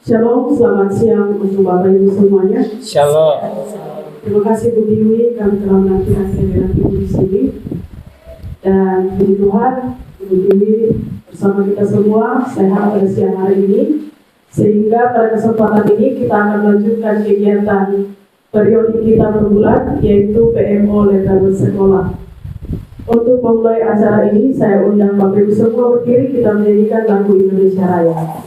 Shalom, selamat siang untuk Bapak Ibu semuanya. Shalom. Terima kasih Bu Tiwi, kami telah menantikan kehadiran Ibu di sini. Dan puji Tuhan, Ibu Tiwi bersama kita semua sehat pada siang hari ini. Sehingga pada kesempatan ini kita akan melanjutkan kegiatan periode kita per bulan, yaitu PMO Letter Sekolah. Untuk memulai acara ini, saya undang Bapak Ibu semua berdiri, kita menyanyikan lagu Indonesia Raya.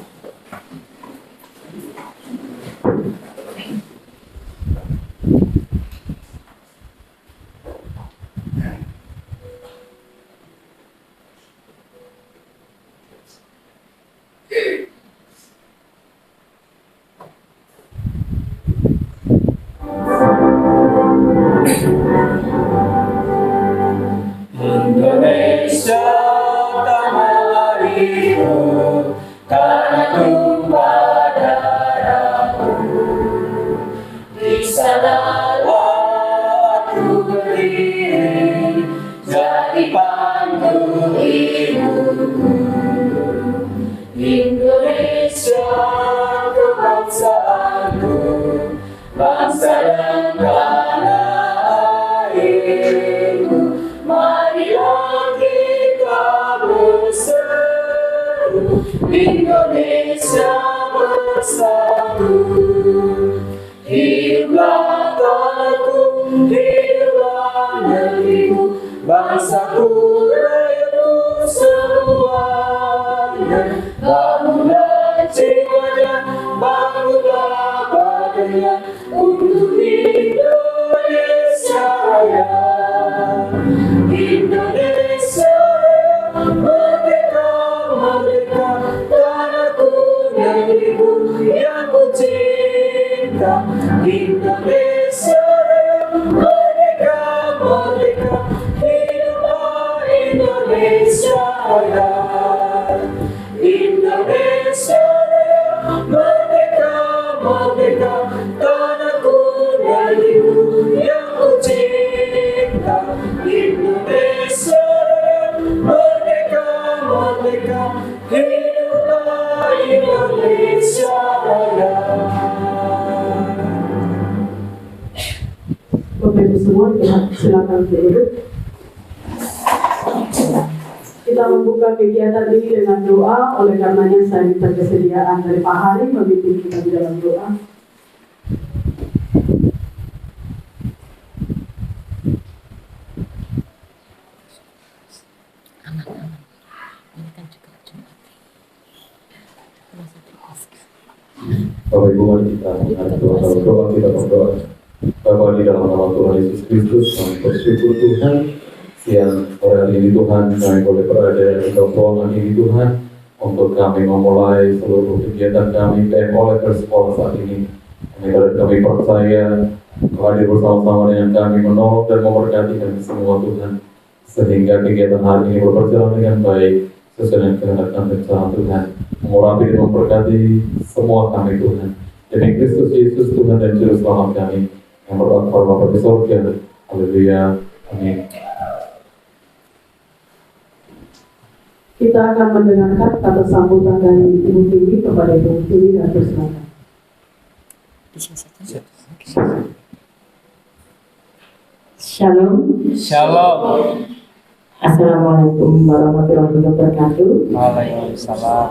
Indonesia tanah airku, karena tumpah darahku. Di sanalah aku berdiri, jadi pandu ibuku. Indonesia kebangsaanku, bangsa dan tanah airku. Marilah kita berseru, Indonesia bersatu. Hiduplah tanahku, hiduplah negeriku, bangsaku, rakyatku semuanya. Bangunlah jiwanya, bangunlah badannya, untuk Indonesia Raya. Indonesia merdeka, merdeka, tanahku, negeriku yang ku cinta. Indonesia merdeka, merdeka, hiduplah Indonesia Raya. Indonesia merdeka, merdeka, tanahku, negeriku yang ku cinta. Indonesia merdeka, merdeka, hiduplah Indonesia Raya. Bapak Ibu semua, silakan duduk. Kita membuka kegiatan ini dengan doa. Oleh karenanya saya minta kesediaan dari Pak Hari memimpin kita di dalam doa. Bapak Ibu, mari kita berdoa, kita berdoa. Bapa di dalam nama Tuhan Yesus Kristus, kami bersyukur Tuhan siang sore hari ini Tuhan, kami boleh berada di dalam ruangan ini Tuhan, untuk kami memulai seluruh kegiatan kami PMO Letter Sekolah saat ini. Kami percaya hadir bersama-sama dengan kami, menolong dan memberkati kami semua Tuhan, sehingga kegiatan hari ini berjalan dengan baik sesuai dengan kehendak dan rencana Tuhan, mengurapi dan memberkati semua kami Tuhan. Demi Kristus Yesus Tuhan dan Juru Selamat kami yang berdoa kepada Bapa di surga. Haleluya. Amin. Kita akan mendengarkan kata sambutan dari Ibu Tiwi kepada Ibu Tiwi dan bersilakan. Shalom. Shalom. Assalamualaikum warahmatullahi wabarakatuh. Waalaikumsalam.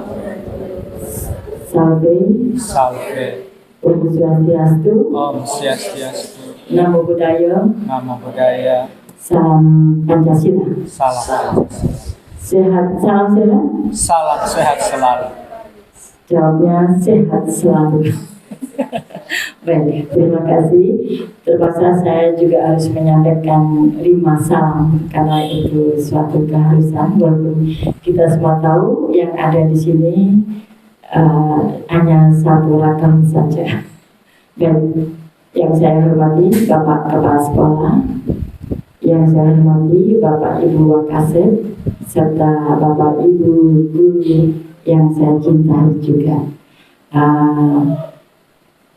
Salve. Salve. Om Swastiastu. Om Swastiastu. Namo Buddhaya. Namo Buddhaya. Salam Pancasila. Salam. Sehat, salam sehat. Salam sehat selalu. Jawabnya sehat selalu. Baik, terima kasih. Terpaksa saya juga harus menyampaikan 5 salam karena itu suatu keharusan. Walaupun kita semua tahu yang ada di sini hanya satu ragam saja. Dan yang saya hormati Bapak Kepala Sekolah, yang saya hormati Bapak Ibu Wakasek, serta Bapak Ibu Guru yang saya cintai juga.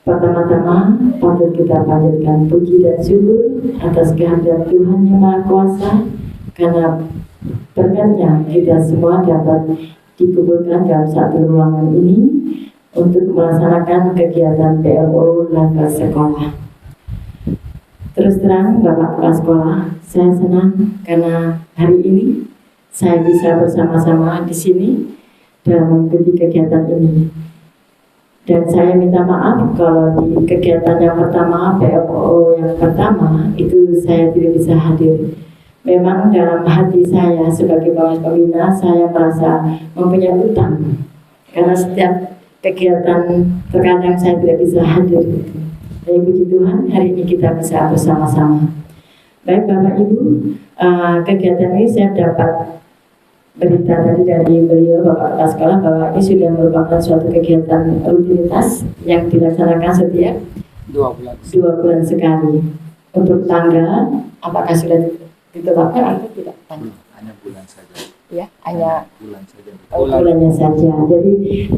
Pertama-tama patut kita panjatkan puji dan syukur atas kehadiran Tuhan Yang Maha Kuasa, karena berkatnya kita semua dapat dikumpulkan dalam satu ruangan ini untuk melaksanakan kegiatan PLO level sekolah. Terus terang Bapak Kepala Sekolah, saya senang karena hari ini saya bisa bersama-sama di sini dalam mengikuti kegiatan ini. Dan saya minta maaf kalau di kegiatan yang pertama, PLO yang pertama, itu saya tidak bisa hadir. Memang dalam hati saya sebagai pengawas pembina, saya merasa mempunyai utang. Karena setiap kegiatan terkadang saya tidak bisa hadir. Tapi puji Tuhan, hari ini kita bisa bersama-sama. Baik Bapak Ibu, kegiatan ini saya dapat berita tadi dari beliau Bapak Kepala Sekolah bahwa ini sudah merupakan suatu kegiatan rutinitas yang dilaksanakan setiap 2 bulan sekali. Untuk tanggal, apakah sudah ditetapkan atau tidak? Hanya bulan saja. Ya, hanya bulan saja. bulannya saja. Jadi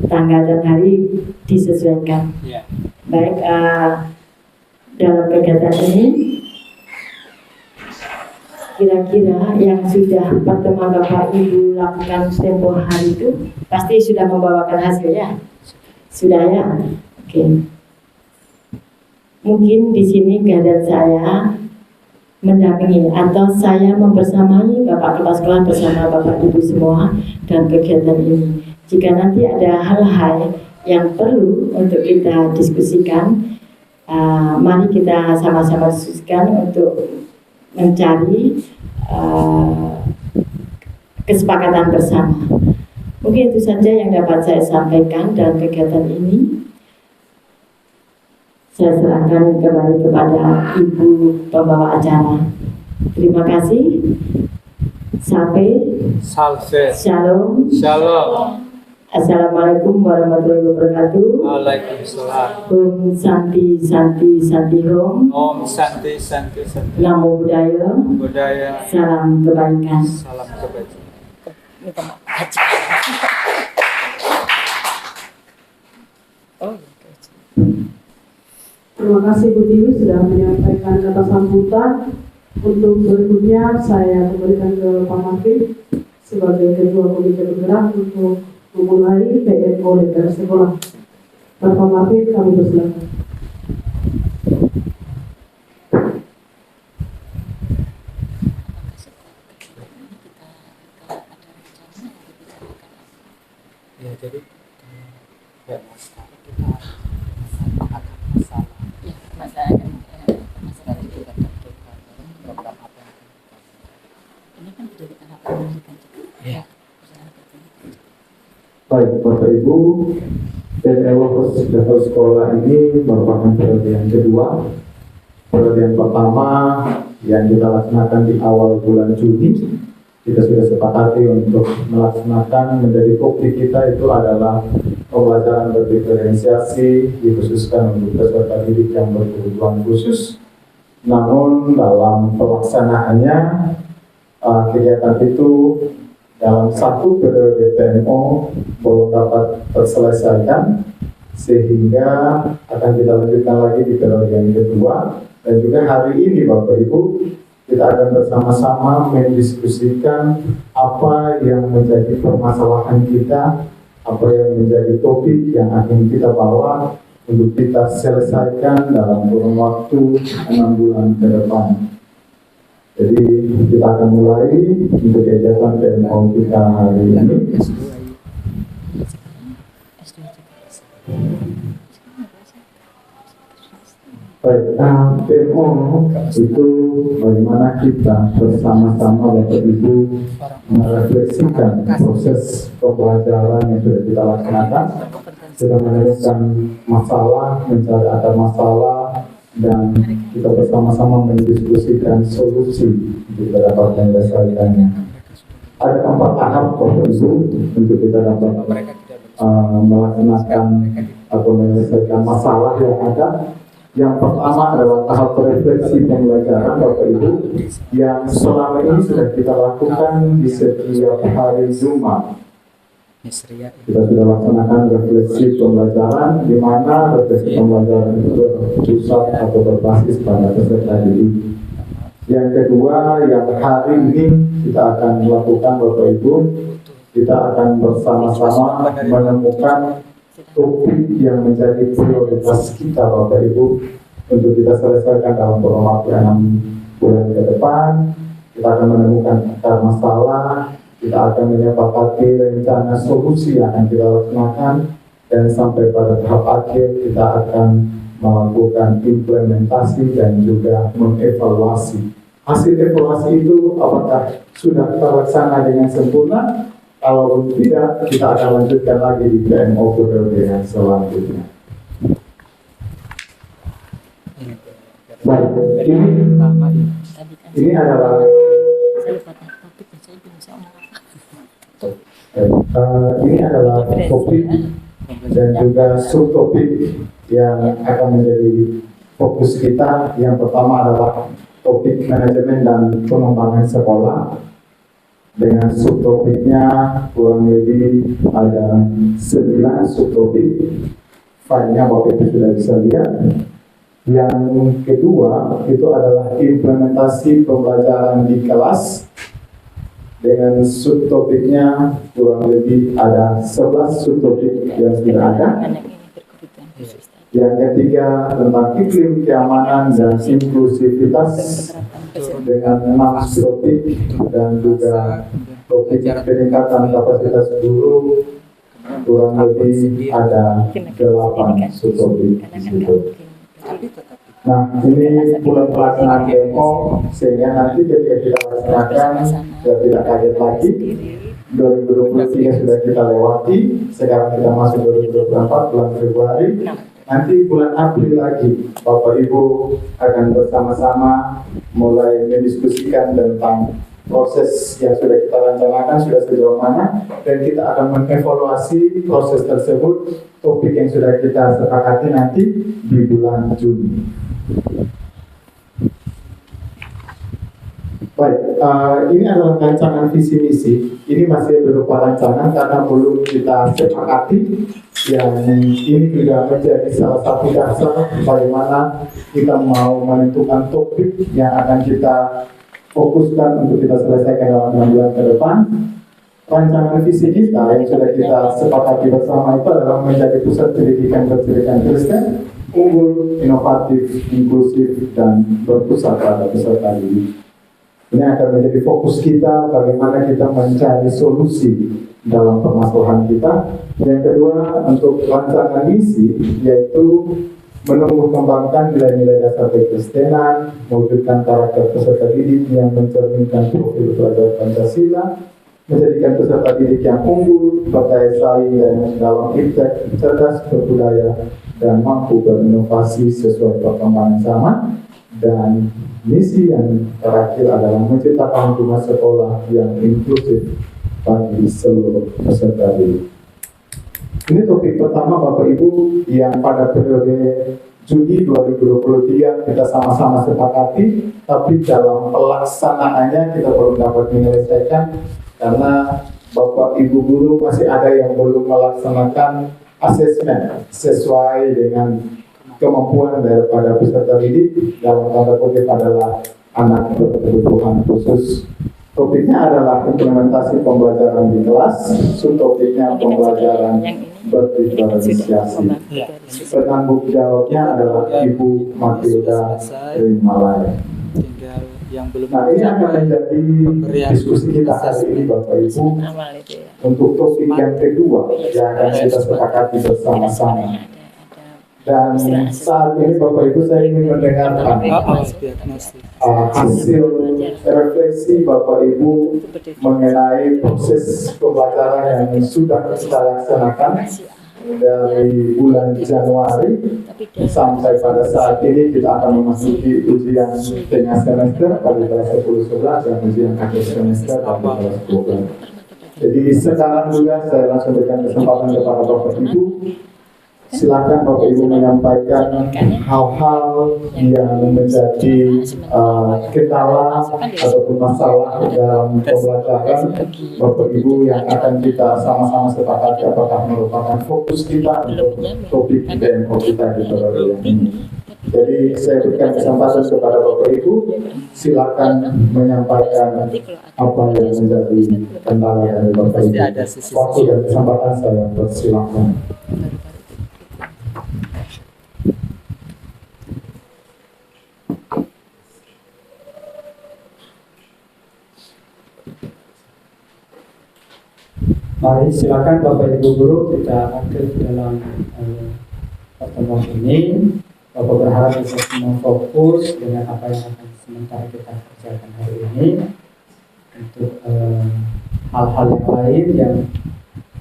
tanggal dan hari disesuaikan. Ya. Baik, dalam kegiatan ini kira-kira yang sudah pertemuan Bapak Ibu lakukan tempoh hari itu pasti sudah membawakan hasilnya. Sudah ya? Oke. Mungkin di sini keadaan saya mendampingi atau saya membersamai Bapak Kepala Sekolah bersama Bapak Ibu semua dalam kegiatan ini. Jika nanti ada hal-hal yang perlu untuk kita diskusikan, mari kita sama-sama diskusikan untuk mencari kesepakatan bersama. Mungkin itu saja yang dapat saya sampaikan dalam kegiatan ini. Saya serahkan kembali kepada Ibu pembawa acara. Terima kasih. Sampai. Salve. Shalom. Shalom. Assalamualaikum warahmatullahi wabarakatuh. Waalaikumsalam. Om Santi Santi Santi Hom. Om Santi Santi Santi. Namo Buddhaya. Budaya. Salam kebaikan. Salam kebaikan. Minta maaf. Terima kasih Bu Tiwi sudah menyampaikan kata sambutan. Untuk berikutnya saya kembalikan ke Pak Martin sebagai Ketua Komite Bergerak untuk memulai PLO DPR Sekolah. Bapak Martin, kami persilakan. Ya, jadi Baik, Bapak Ibu, PLO level sekolah ini merupakan periode yang kedua. Periode yang pertama yang kita laksanakan di awal bulan Juni, kita sudah sepakati untuk melaksanakan menjadi topik kita itu adalah pembelajaran berdiferensiasi dikhususkan untuk peserta didik yang berkebutuhan khusus. Namun dalam pelaksanaannya kegiatan itu dalam satu periode PMO belum dapat terselesaikan, sehingga akan kita lanjutkan lagi di periode yang kedua. Dan juga hari ini Bapak Ibu, kita akan bersama-sama mendiskusikan apa yang menjadi permasalahan kita, apa yang menjadi topik yang akan kita bawa untuk kita selesaikan dalam kurun waktu 6 bulan ke depan. Jadi kita akan mulai untuk kegiatan PMO kita hari ini. Baik, PMO itu bagaimana kita bersama-sama Bapak Ibu merefleksikan proses pembelajaran yang sudah kita laksanakan, sudah menemukan masalah, mencari akar masalah, dan kita bersama-sama mendiskusikan solusi untuk kita dapat menyelesaikannya. Ada 4 tahap Bapak Ibu untuk kita dapat melaksanakan atau menyelesaikan masalah yang ada. Yang pertama adalah tahap refleksi pembelajaran Bapak Ibu yang selama ini sudah kita lakukan di setiap hari Jumat. Kita sudah laksanakan refleksi pembelajaran, di mana refleksi pembelajaran itu berpusat atau berbasis pada peserta didik. Yang kedua, yang hari ini kita akan lakukan Bapak Ibu, kita akan bersama-sama menemukan topik yang menjadi prioritas kita Bapak Ibu untuk kita selesaikan dalam kurun waktu 6 bulan ke depan. Kita akan menemukan akar masalah, kita akan menyepakati rencana solusi yang akan kita laksanakan, dan sampai pada tahap akhir kita akan melakukan implementasi dan juga mengevaluasi. Hasil evaluasi itu apakah sudah terlaksana dengan sempurna? Kalau tidak, kita akan lanjutkan lagi di PMO periode yang selanjutnya. Baik, ini adalah ini adalah topik dan juga subtopik yang akan menjadi fokus kita. Yang pertama adalah topik manajemen dan pengembangan sekolah, dengan subtopiknya kurang lebih ada 9 subtopik. Filenya Bapak Ibu sudah bisa lihat. Yang kedua itu adalah implementasi pembelajaran di kelas, dengan subtopiknya kurang lebih ada 11 subtopik yang sudah ada. Yang ketiga tentang iklim keamanan dan inklusivitas dengan 6 topik, dan juga topik peningkatan kapasitas guru kurang lebih ada 8 subtopik di situ. Nah, ini bulan pelaksanaan demo, sehingga nanti ketika kita laksanakan ya tidak kaget lagi. 2023 sudah kita lewati, sekarang kita masuk 2024 bulan Februari. Nanti bulan April lagi Bapak Ibu akan bersama-sama mulai mendiskusikan tentang proses yang sudah kita rencanakan sudah sejauh mana, dan kita akan mengevaluasi proses tersebut, topik yang sudah kita sepakati nanti di bulan Juni. Baik, ini adalah rancangan visi misi. Ini masih berupa rancangan karena belum kita sepakati. Yang ini juga menjadi salah satu dasar bagaimana kita mau menentukan topik yang akan kita fokuskan untuk kita selesaikan dalam 6 bulan ke depan. Rancangan visi kita yang sudah kita sepakati bersama itu adalah menjadi pusat pendidikan berpendidikan Kristen, unggul, inovatif, inklusif, dan berpusat pada peserta didik. Ini akan menjadi fokus kita, bagaimana kita mencari solusi dalam permasalahan kita. Yang kedua, untuk rancangan misi, yaitu menumbuh kembangkan nilai-nilai dasar kekristenan, mewujudkan karakter peserta didik yang mencerminkan profil pelajar Pancasila, menjadikan peserta didik yang unggul, berdaya saing dan dalam iptek, cerdas, berbudaya, dan mampu berinovasi sesuai perkembangan zaman. Dan misi yang terakhir adalah menciptakan lingkungan sekolah yang inklusif bagi seluruh peserta didik. Ini topik pertama Bapak Ibu yang pada periode Juni 2023 kita sama-sama sepakati, tapi dalam pelaksanaannya kita belum dapat menyelesaikan karena Bapak Ibu guru masih ada yang belum melaksanakan asesmen sesuai dengan kemampuan daripada peserta didik, dalam tanda kutip adalah anak berkebutuhan khusus. Topiknya adalah implementasi pembelajaran di kelas, subtopiknya pembelajaran berdifferensiasi. Penanggung jawabnya adalah Ibu Matilda Rimalaya. Nah, ini akan menjadi diskusi kita hari ini Bapak Ibu untuk topik yang kedua yang akan kita sepakati bersama-sama. Dan saat ini Bapak Ibu saya ingin mendengarkan hasil refleksi Bapak Ibu mengenai proses pembelajaran yang sudah kita laksanakan dari bulan Januari sampai pada saat ini. Kita akan memasuki ujian tengah semester pada kelas 10-11 dan ujian akhir semester pada kelas 12. Jadi sekarang juga saya langsung berikan kesempatan kepada Bapak Ibu. Silakan Bapak Ibu menyampaikan hal-hal yang menjadi kendala ataupun masalah dalam pembelajaran Bapak Ibu yang akan kita sama-sama sepakati apakah merupakan fokus kita untuk topik demo kita di periode yang ini. Jadi saya berikan kesempatan kepada Bapak Ibu, silakan menyampaikan apa yang menjadi kendala dari Bapak Ibu. Waktu dan kesempatan saya persilakan. Mari silakan Bapak Ibu Guru, kita aktif dalam pertemuan ini. Bapak berharap bisa semua fokus dengan apa yang akan sementara kita kerjakan hari ini. Untuk hal-hal yang lain yang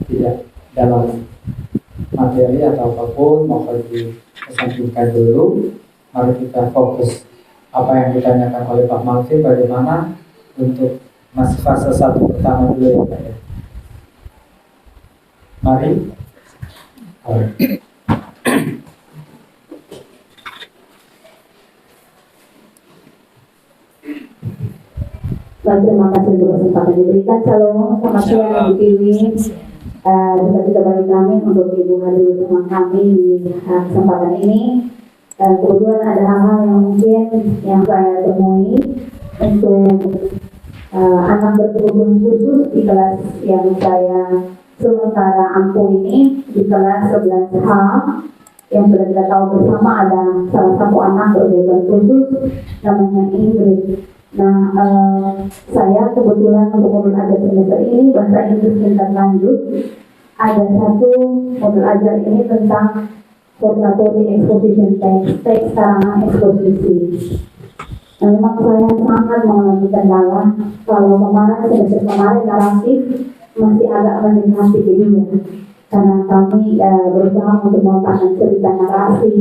tidak dalam materi atau apapun mohon dikesampingkan dulu. Mari kita fokus apa yang ditanyakan oleh Pak Malvi, bagaimana untuk masih fase 1 pertama dulu ya Pak ya. Mari. Baik, terima kasih untuk kesempatan diberikan. Shalom, selamat siang Ibu Tiwi. Seperti kembali kami untuk Ibu hadir bersama kami di kesempatan ini. Kebetulan ada hal-hal yang mungkin yang saya temui untuk anak berkebutuhan khusus di kelas yang saya sementara ampuh ini, di kelas 11H yang sudah kita tahu bersama ada salah satu anak berkebutuhan khusus namanya Ingrid. Nah, saya kebetulan untuk modul ajar semester ini bahasa Inggris tingkat lanjut, ada satu modul ajar ini tentang vocabulary exposition teks karangan eksposisi. Nah, memang saya sangat mengalami kendala. Kalau semester kemarin naratif masih agak mendekati jadinya, karena kami berusaha untuk memahami cerita narasi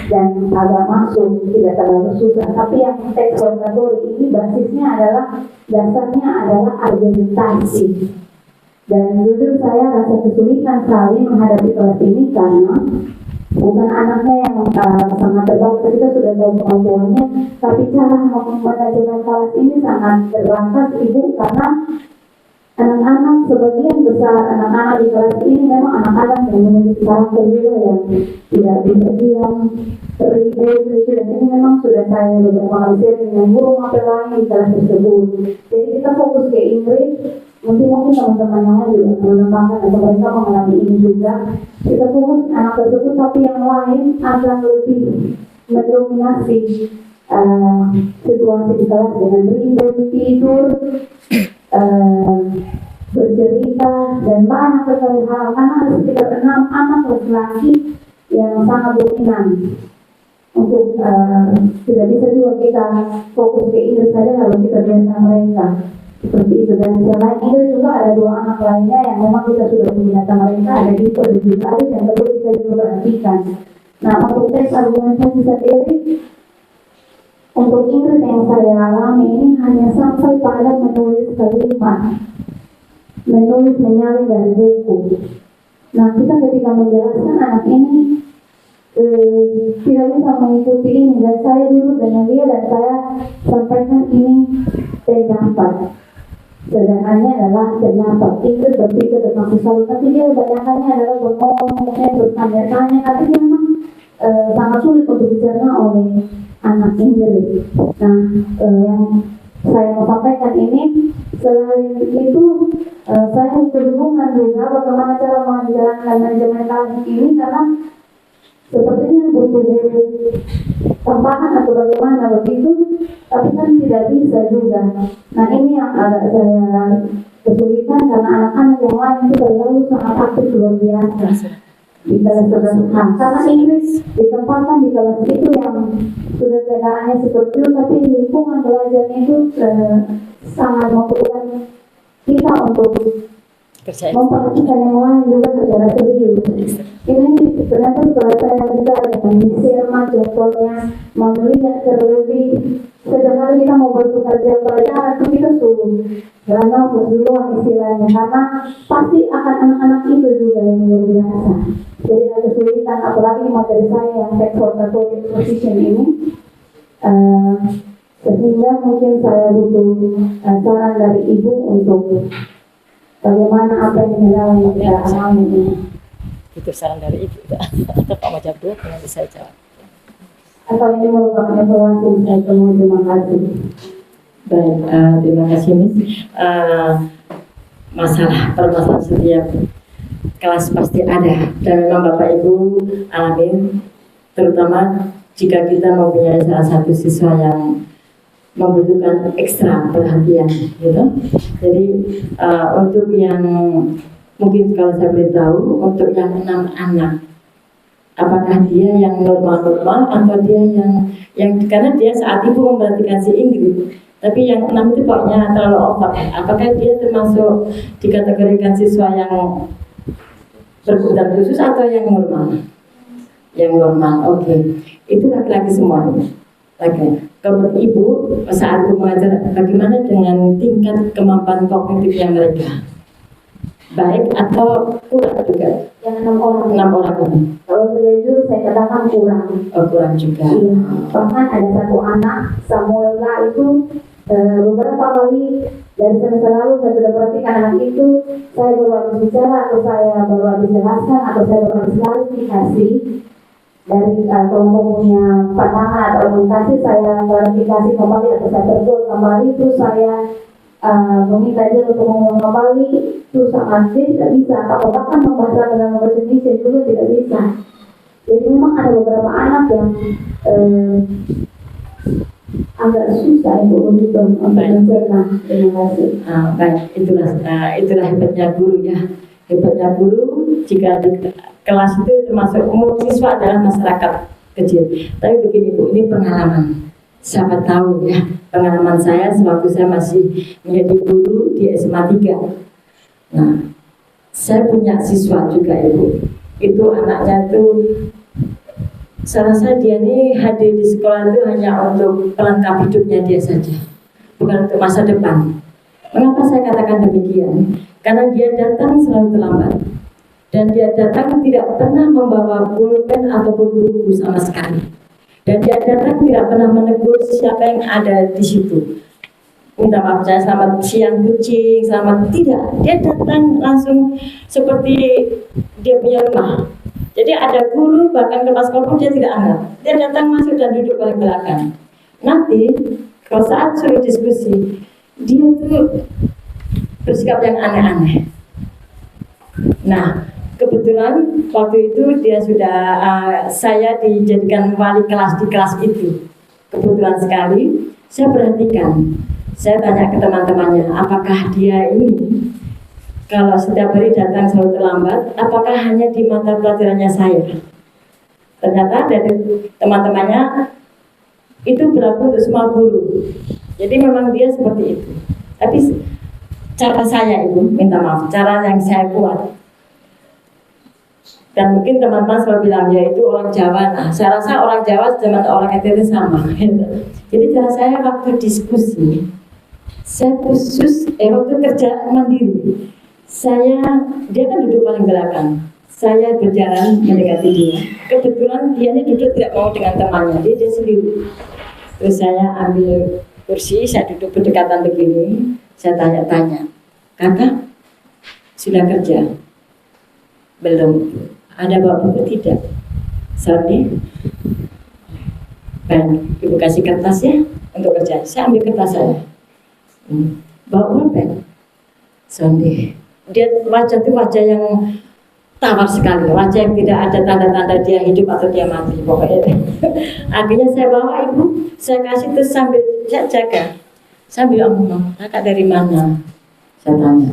dan agak masuk, tidak terlalu susah. Tapi yang teks vocabulary ini basisnya adalah, dasarnya adalah argumentasi. Dan jujur saya rasa kesulitan sekali menghadapi kelas ini karena bukan anaknya yang sangat terbatas, kita sudah tahu kemampuannya, tapi cara manajemen kelas ini sangat terbatas Ibu, karena anak-anak, sebagian besar anak-anak di kelas ini memang anak-anak yang memiliki karakter juga yang tidak bisa diam, ribut, dan ini memang sudah saya beberapa kali sharing dengan guru mapel lain di kelas tersebut. Jadi kita fokus ke Inggris, mungkin teman-teman yang lain juga mengembangkan atau mereka mengalami ini juga. Kita fokus anak tersebut, tapi yang lain akan lebih mendominasi situasi di kelas dengan ribut, tidur, bercerita, dan banyak sekali hal, karena ada sekitar 6 anak laki-laki yang sangat dominan. Untuk tidak bisa juga kita fokus ke Inggris saja lalu kita biarkan mereka seperti itu. Dan selain Inggris juga ada 2 anak lainnya yang memang kita sudah menggunakan mereka, ada di kode juga yang perlu kita juga perhatikan. Nah, untuk teks argumentasi sendiri, untuk Inggris yang saya alami ini hanya sampai pada menulis kalimat, menulis menyalin dari buku. Nah, kita ketika menjelaskan anak ini tidak bisa mengikuti ini, dan saya duduk dengan dia dan saya sampaikan ini terdapat. Sedangkannya adalah terdapat. Inggris berpikir tentang sesuatu, tapi dia kebanyakannya adalah berngomong, bertanya-tanya, tapi dia memang sangat sulit untuk dicerna oleh anak Inggris. Nah, yang saya mau sampaikan ini, selain itu saya berhubungan juga bagaimana cara menjalankan manajemen kelas ini, karena sepertinya butuh tambahan atau bagaimana begitu, tapi kan tidak bisa juga. Nah, ini yang agak saya kesulitan karena anak-anak yang lain itu terlalu sangat aktif luar biasa di kelas 11H. Karena Inggris ditempatkan di kelas itu yang sudah keadaannya seperti itu, tapi lingkungan belajarnya itu sangat membutuhkan kita untuk memperhatikan yang lain juga secara serius. Ini ternyata setelah saya bicara dengan Sirma, contohnya melihat terlebih, sedangkan kita mau bertukar jam pelajaran itu kita suruh karena duluan istilahnya, karena pasti akan anak-anak itu juga yang luar biasa. Jadi ada kesulitan, apalagi materi saya yang sektor position ini, sehingga mungkin saya butuh saran dari Ibu untuk bagaimana apa yang kita alami ini. Itu saran dari Ibu atau Pak Majabdul yang bisa jawab. Atau ini merupakan evaluasi saya temui. Terima kasih. Baik, terima kasih Miss. Permasalahan setiap kelas pasti ada, dan memang Bapak Ibu alami, terutama jika kita mempunyai salah satu siswa yang membutuhkan ekstra perhatian, gitu. Jadi untuk yang mungkin kalau saya beritahu, untuk yang 6 anak, apakah dia yang normal-normal atau dia yang karena dia saat itu memperhatikan si Ingrid, tapi yang 6 itu pokoknya terlalu over. Apakah dia termasuk dikategorikan siswa yang berkebutuhan khusus atau yang normal? Yang normal, oke. Itu laki-laki semua. Oke. Kalau Ibu saat Ibu mengajar, bagaimana dengan tingkat kemampuan kognitifnya mereka? Baik atau kurang juga? Yang 6 orang. 6 orang ini. Kalau jujur saya katakan kurang. Oh, kurang juga. Iya. Bahkan ada satu anak Samuela itu beberapa kali dari semester lalu saya sudah perhatikan anak itu, saya baru habis bicara atau saya baru habis jelaskan atau saya baru habis klarifikasi dari kelompok punya pandangan atau argumentasi, saya klarifikasi kembali atau saya tegur kembali, terus saya meminta dia untuk ngomong kembali, terus sama dia tidak bisa, atau bahkan membaca dalam bahasa Indonesia juga tidak bisa. Jadi memang ada beberapa anak yang agak susah Ibu untuk mencerna. Terima kasih. Baik, itulah hebatnya guru ya. Hebatnya guru jika di kelas itu termasuk umur siswa adalah masyarakat kecil. Tapi begini Bu, ini pengalaman. Siapa tahu ya, pengalaman saya sewaktu saya masih menjadi guru di SMA 3. Nah, saya punya siswa juga Ibu. Itu anaknya tuh, saya rasa dia ini hadir di sekolah itu hanya untuk pelengkap hidupnya dia saja, bukan untuk masa depan. Mengapa saya katakan demikian? Karena dia datang selalu terlambat, dan dia datang tidak pernah membawa pulpen ataupun buku sama sekali, dan dia datang tidak pernah menegur siapa yang ada di situ. Minta maaf saya selamat siang kucing, selamat, tidak. Dia datang langsung seperti dia punya rumah. Jadi ada guru, bahkan kepala sekolah pun dia tidak anggap. Dia datang masuk dan duduk paling belakang. Nanti kalau saat suruh diskusi, dia tuh bersikap yang aneh-aneh. Nah, kebetulan waktu itu dia sudah saya dijadikan wali kelas di kelas itu. Kebetulan sekali saya perhatikan. Saya tanya ke teman-temannya, apakah dia ini kalau setiap hari datang selalu terlambat, apakah hanya di mata pelajarannya saya? Ternyata dari teman-temannya itu berlaku untuk semua guru. Jadi memang dia seperti itu. Tapi cara saya Ibu, minta maaf, cara yang saya buat. Dan mungkin teman-teman selalu bilang, ya itu orang Jawa. Nah, saya rasa orang Jawa dengan orang NTT sama. Jadi cara saya waktu diskusi, saya khusus waktu kerja mandiri. Dia kan duduk paling belakang. Saya berjalan mendekati dia. Kebetulan dia ini duduk tidak mau dengan temannya, dia sendiri. Terus saya ambil kursi, saya duduk berdekatan begini. Saya tanya-tanya, kakak sudah kerja? Belum. Ada bawa buku tidak? Sorry. Baik, Ibu kasih kertas ya untuk kerja. Saya ambil kertas saya. Bawa pulpen. Sorry. Dia wajah itu wajah yang tawar sekali, wajah yang tidak ada tanda-tanda dia hidup atau dia mati pokoknya. Akhirnya saya bawa Ibu, saya kasih terus sambil saya jaga, sambil ngomong, kakak dari mana? Saya tanya.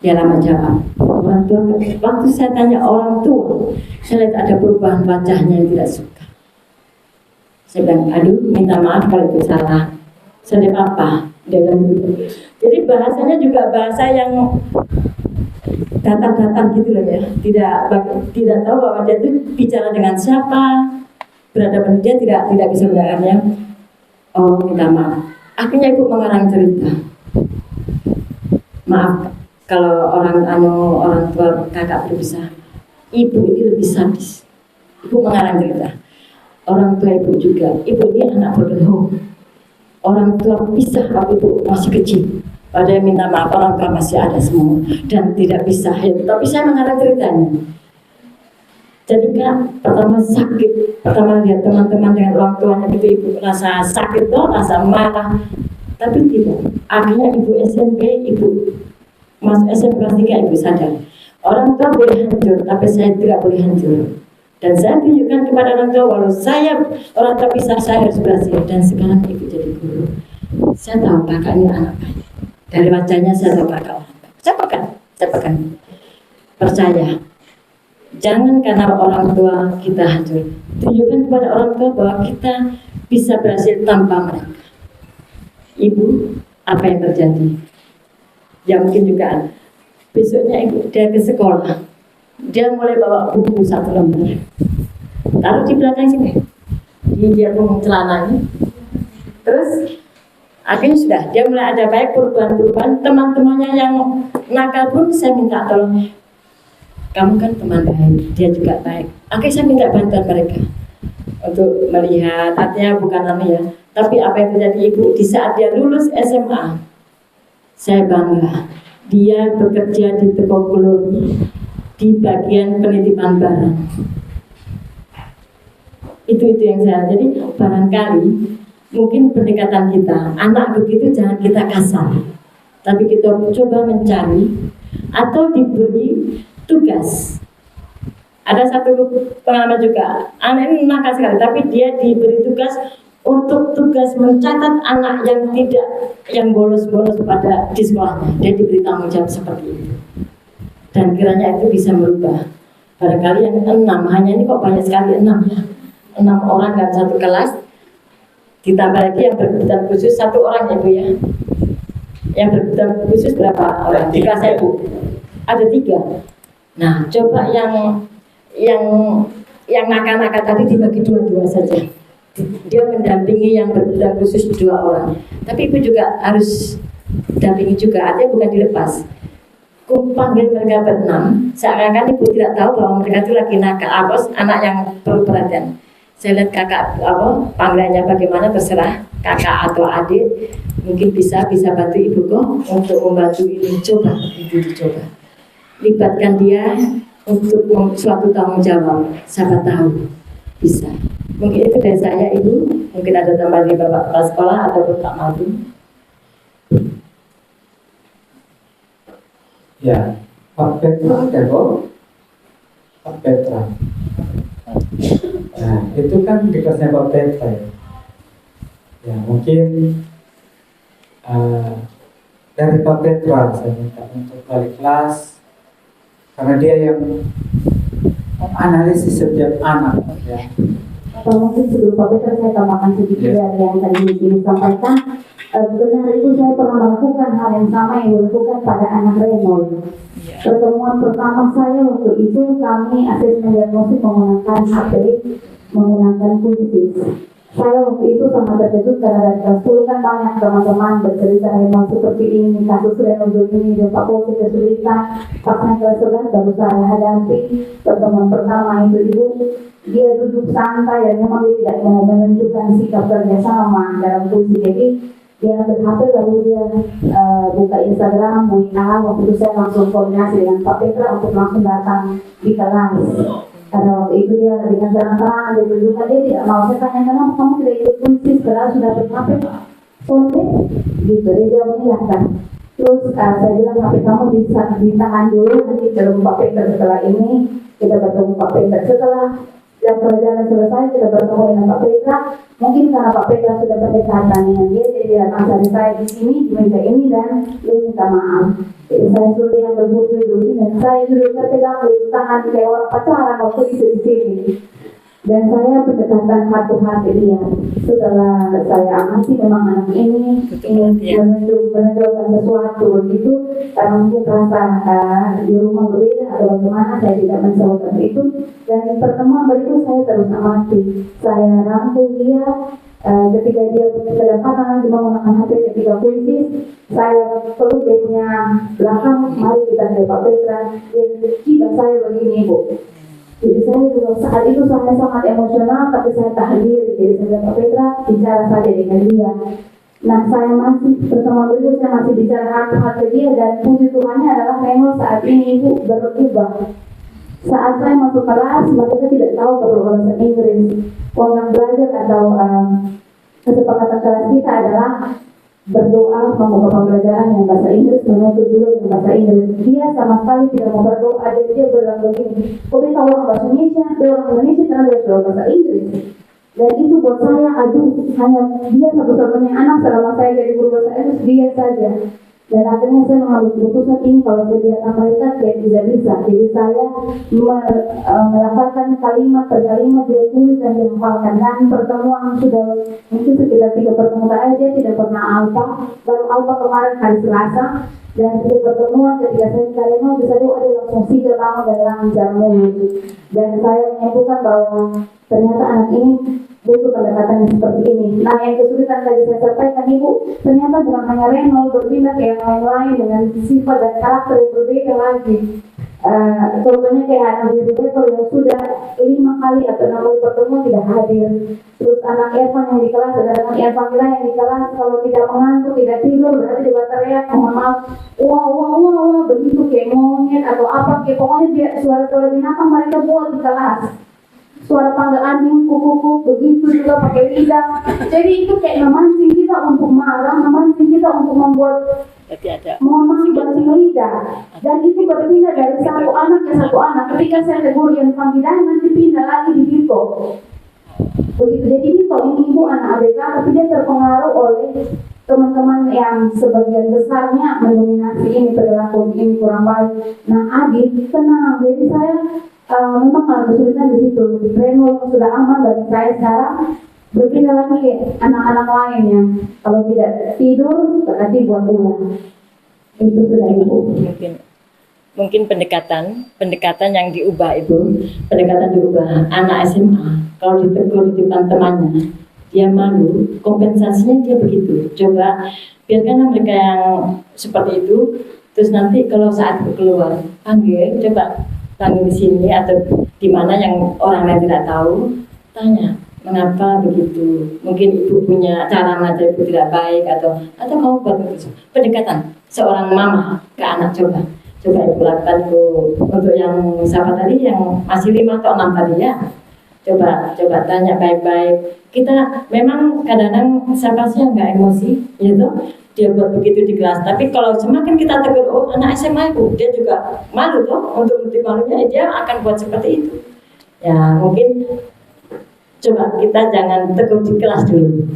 Dia lama jawab, orang tua. Waktu saya tanya orang tua, saya lihat ada perubahan wajahnya yang tidak suka. Saya bilang, aduh minta maaf kalau itu salah. Saya lihat apa? Dia bilang gitu. Jadi bahasanya juga bahasa yang datar-datar gitu loh ya, tidak tahu bahwa dia itu bicara dengan siapa, berhadapan dia tidak bisa mendengarnya. Oh minta maaf. Akhirnya Ibu mengarang cerita. Maaf kalau orang tua kakak berpisah. Ibu ini lebih sadis. Ibu mengarang cerita. Orang tua Ibu juga. Ibu ini anak bodoh. Orang tua pisah waktu Ibu masih kecil. Padahal minta maaf, orang tua masih ada semua dan tidak bisa. Tapi saya mengarang ceritanya. Jadi kan pertama sakit, pertama lihat teman-teman dengan orang tuanya gitu, ibu rasa sakit toh, rasa marah. Tapi tidak, akhirnya ibu SMP, ibu masuk SMP kelas 3, ibu sadar orang tua boleh hancur, tapi saya tidak boleh hancur. Dan saya tunjukkan kepada orang tua, walau saya orang tua pisah, saya harus berhasil. Dan sekarang ibu jadi guru. Saya tahu kakak ini anak baik. Dari wajahnya saya tahu kakak orang baik. Saya pegang. Percaya. Jangan karena orang tua kita hancur. Tunjukkan kepada orang tua bahwa kita bisa berhasil tanpa mereka. Ibu, apa yang terjadi? Ya mungkin juga besoknya ibu dia ke sekolah. Dia mulai bawa buku 1 lembar. Taruh di belakang sini. Dia pun celananya. Terus akhirnya sudah, dia mulai ada baik perubahan-perubahan. Teman-temannya yang nakal pun saya minta tolong. Kamu kan teman baik, dia juga baik. Akhirnya saya minta bantuan mereka untuk melihat, artinya bukan ya, tapi apa yang terjadi ibu di saat dia lulus SMA. Saya bangga, dia bekerja di Teko Glory di bagian penitipan barang. Itu yang saya, jadi barangkali mungkin pendekatan kita, anak begitu jangan kita kasar, tapi kita coba mencari atau diberi tugas. Ada satu pengalaman juga, anak ini nakal sekali, tapi dia diberi tugas untuk tugas mencatat anak yang tidak, yang bolos-bolos pada di sekolahnya. Dia diberi tanggung jawab seperti itu. Dan kiranya itu bisa merubah. Barangkali yang 6, hanya ini kok banyak sekali 6 ya. 6 orang dalam satu kelas, ditambah lagi yang berkebutuhan khusus 1 orang ya Bu ya. Yang berkebutuhan khusus berapa orang? 3 saya Bu. Ada 3. Nah, coba yang nakal-nakal tadi dibagi 2 saja. Dia mendampingi yang berkebutuhan khusus 2 orang. Tapi ibu juga harus dampingi juga, artinya bukan dilepas. Ku panggil mereka ber-6, seakan-akan ibu tidak tahu bahwa mereka itu lagi nakal, anak yang perlu perhatian. Saya lihat kakak, panggilannya bagaimana terserah, kakak atau adik, mungkin bisa bantu ibu kok untuk membantu ini. Coba, ibu dicoba. Libatkan dia untuk suatu tanggung jawab, siapa tahu bisa. Mungkin itu dari saya ibu, mungkin ada tambahan dari bapak kepala sekolah ataupun Pak Madu. Ya, Pak Petra ada kok. Pak Petra. Nah, itu kan di kelasnya Pak Petra ya. Ya, mungkin dari Pak Petra saya minta untuk balik kelas, karena dia yang menganalisis setiap anak ya. Atau mungkin sebelum Pak Petra saya tambahkan sedikit dari yang tadi disampaikan. Benar itu saya pernah melakukan hal yang sama yang dilakukan pada anak Reynold. Pertemuan pertama saya waktu itu kami asesmen diagnosis menggunakan HP, menggunakan kuisis. Saya waktu itu sangat terkejut karena dari kelas 10 kan banyak teman-teman bercerita Reynold seperti ini, kasus Reynold ini, dan Pak Polisi kesulitan. Pas naik kelas 11 baru saya hadapi pertemuan pertama itu ibu. Dia duduk santai dan memang dia tidak mau menunjukkan sikap kerjasama dalam kursi. Jadi dia ambil HP lalu dia buka Instagram, WA. Waktu itu saya langsung koordinasi dengan Pak Petra untuk langsung datang di kelas. Karena waktu itu dia dengan terang-terangan dia tunjukkan dia tidak mau. Saya tanya kenapa kamu tidak ikut kuisis, padahal sudah ber-HP sore gitu. Dia jawabnya silahkan. Terus saya bilang HP kamu ditahan dulu, nanti ketemu Pak Petra setelah ini. Kita bertemu Pak Petra setelah jam pelajaran selesai, kita bertemu dengan Pak Petra. Mungkin karena Pak Petra sudah berdekatan dengan dia, jadi dia datang cari saya di sini, di meja ini, dan dia minta maaf. Jadi saya suruh dia berburu dulu, dan saya sudah pegang tangan kayak orang pacaran waktu itu di sini. Dan saya berdekatan hati-hati dia. Setelah saya amati memang anak ini ingin menunjukkan sesuatu begitu, karena mungkin rasa di rumah berbeda atau bagaimana, saya tidak mencoba itu. Dan pertemuan berikut saya terus amati. Saya rangkul dia ketika dia kedapatan menggunakan HP ketika kuisis. Saya peluk dia punya belakang, mari kita ke Pak Petra. Dia ciba saya begini Bu. Jadi saya juga saat itu saya sangat emosional, tapi saya tahan diri. Jadi saya Pak Petra bicara saja dengan dia. Nah, saya masih pertemuan berikut saya masih bicara hati-hati dia, dan puji Tuhannya adalah Reynold saat ini ibu berubah. Saat saya masuk kelas, mereka tidak tahu berbahasa Inggris. Program belajar atau kesepakatan kelas kita adalah berdoa membuka pembelajaran yang bahasa Inggris, menutup dulu yang bahasa Inggris. Dia sama sekali tidak mau berdoa, dia bilang begini, kok kita orang bahasa Indonesia, orang Indonesia karena dia sudah bahasa Inggris. Dan itu buat saya, aduh, hanya dia satu-satunya anak selama saya jadi guru bahasa Inggris, dia saja. Dan akhirnya saya mengambil keputusan ini, kalau kegiatan mereka tidak bisa. Jadi saya melafalkan kalimat per kalimat, dia tulis dan dia hafalkan. Dan pertemuan sudah mungkin sekitar 3 pertemuan, dia tidak pernah alfa, baru alfa kemarin hari Selasa. Dan setiap pertemuan ketika saya kalimat bisa doa, dia langsung sigar lama dan lancar mulut. Dan saya menyimpulkan bahwa ternyata anak ini butuh pendekatan yang seperti ini. Nah, yang kesulitan tadi saya sampaikan, Ibu, ternyata bukan hanya Renol, berpindah ke yang lain-lain dengan sifat dan karakter yang berbeda lagi. Contohnya kayak anak Developer yang sudah 5 kali atau 6 kali pertemuan tidak hadir. Terus anak Evan yang di kelas, ada anak Evan yang di kelas, kalau tidak mengantuk, tidak tidur, berarti dia berteriak, mohon maaf, wah, begitu kayak monyet atau apa, kayak pokoknya dia suara-suara binatang mereka buat di kelas. Suara panggil anjing, kuku-kuku, begitu juga pakai lidah. Jadi itu kayak memancing kita untuk marah, memancing kita untuk membuat mohon maaf beransing lidah. Dan itu berpindah dari satu anak ke satu anak. Ketika saya tegur yang panggilan, nanti pindah lagi di Dito. Begitu, jadi Dito ini ibu anak ABK, tapi dia terpengaruh oleh teman-teman yang sebagian besarnya mendominasi ini, perilaku ini kurang baik. Nah, Adit tenang, jadi saya memang harus kesulitan di situ. Reno sudah aman bagi saya sekarang, berpindah lagi ke anak-anak lain yang kalau tidak tidur berarti buat ulang. Itu sudah Ibu. Mungkin pendekatan yang diubah Ibu, pendekatan diubah. Anak SMA kalau ditegur di depan temannya, dia malu, kompensasinya dia begitu. Coba biarkan mereka yang seperti itu, terus nanti kalau saat keluar panggil, coba panggil di sini atau di mana yang orang lain tidak tahu, tanya mengapa begitu. Mungkin ibu punya cara ngajar ibu tidak baik atau kamu buat begitu. Pendekatan seorang mama ke anak, coba ibu lakukan untuk yang siapa tadi yang masih 5 atau 6 tadi ya. Coba tanya baik-baik. Kita memang kadang-kadang siapa sih yang nggak emosi, gitu. Dia buat begitu di kelas, tapi kalau semakin kita tegur, oh anak SMA itu, dia juga malu tuh, untuk nutup malunya, dia akan buat seperti itu. Ya mungkin coba kita jangan tegur di kelas dulu.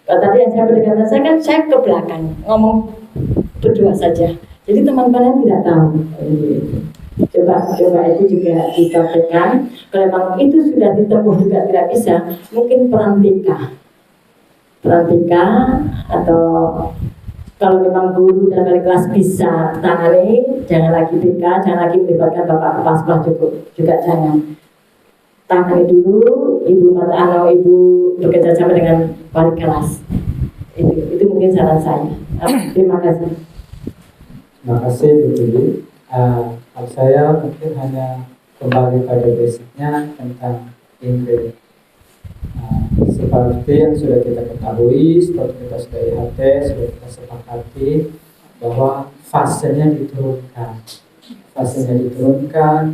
Kalau tadi yang saya berikan, saya ke belakang ngomong berdua saja, jadi teman-teman tidak tahu. Coba itu juga dipraktekkan. Kalau memang itu sudah ditempuh juga tidak bisa, mungkin perantika atau kalau memang guru dan wali kelas bisa tangani, jangan lagi BK, jangan lagi melibatkan bapak kepala sekolah, cukup juga jangan. Tangani dulu, ibu bekerja sama dengan wali kelas. Itu mungkin saran saya. Terima kasih. Terima kasih Bu Lili. Kalau saya mungkin hanya kembali pada basicnya tentang Inggris. Seperti yang sudah kita ketahui, seperti kita sudah IHT, sudah kita sepakati bahwa fasenya diturunkan,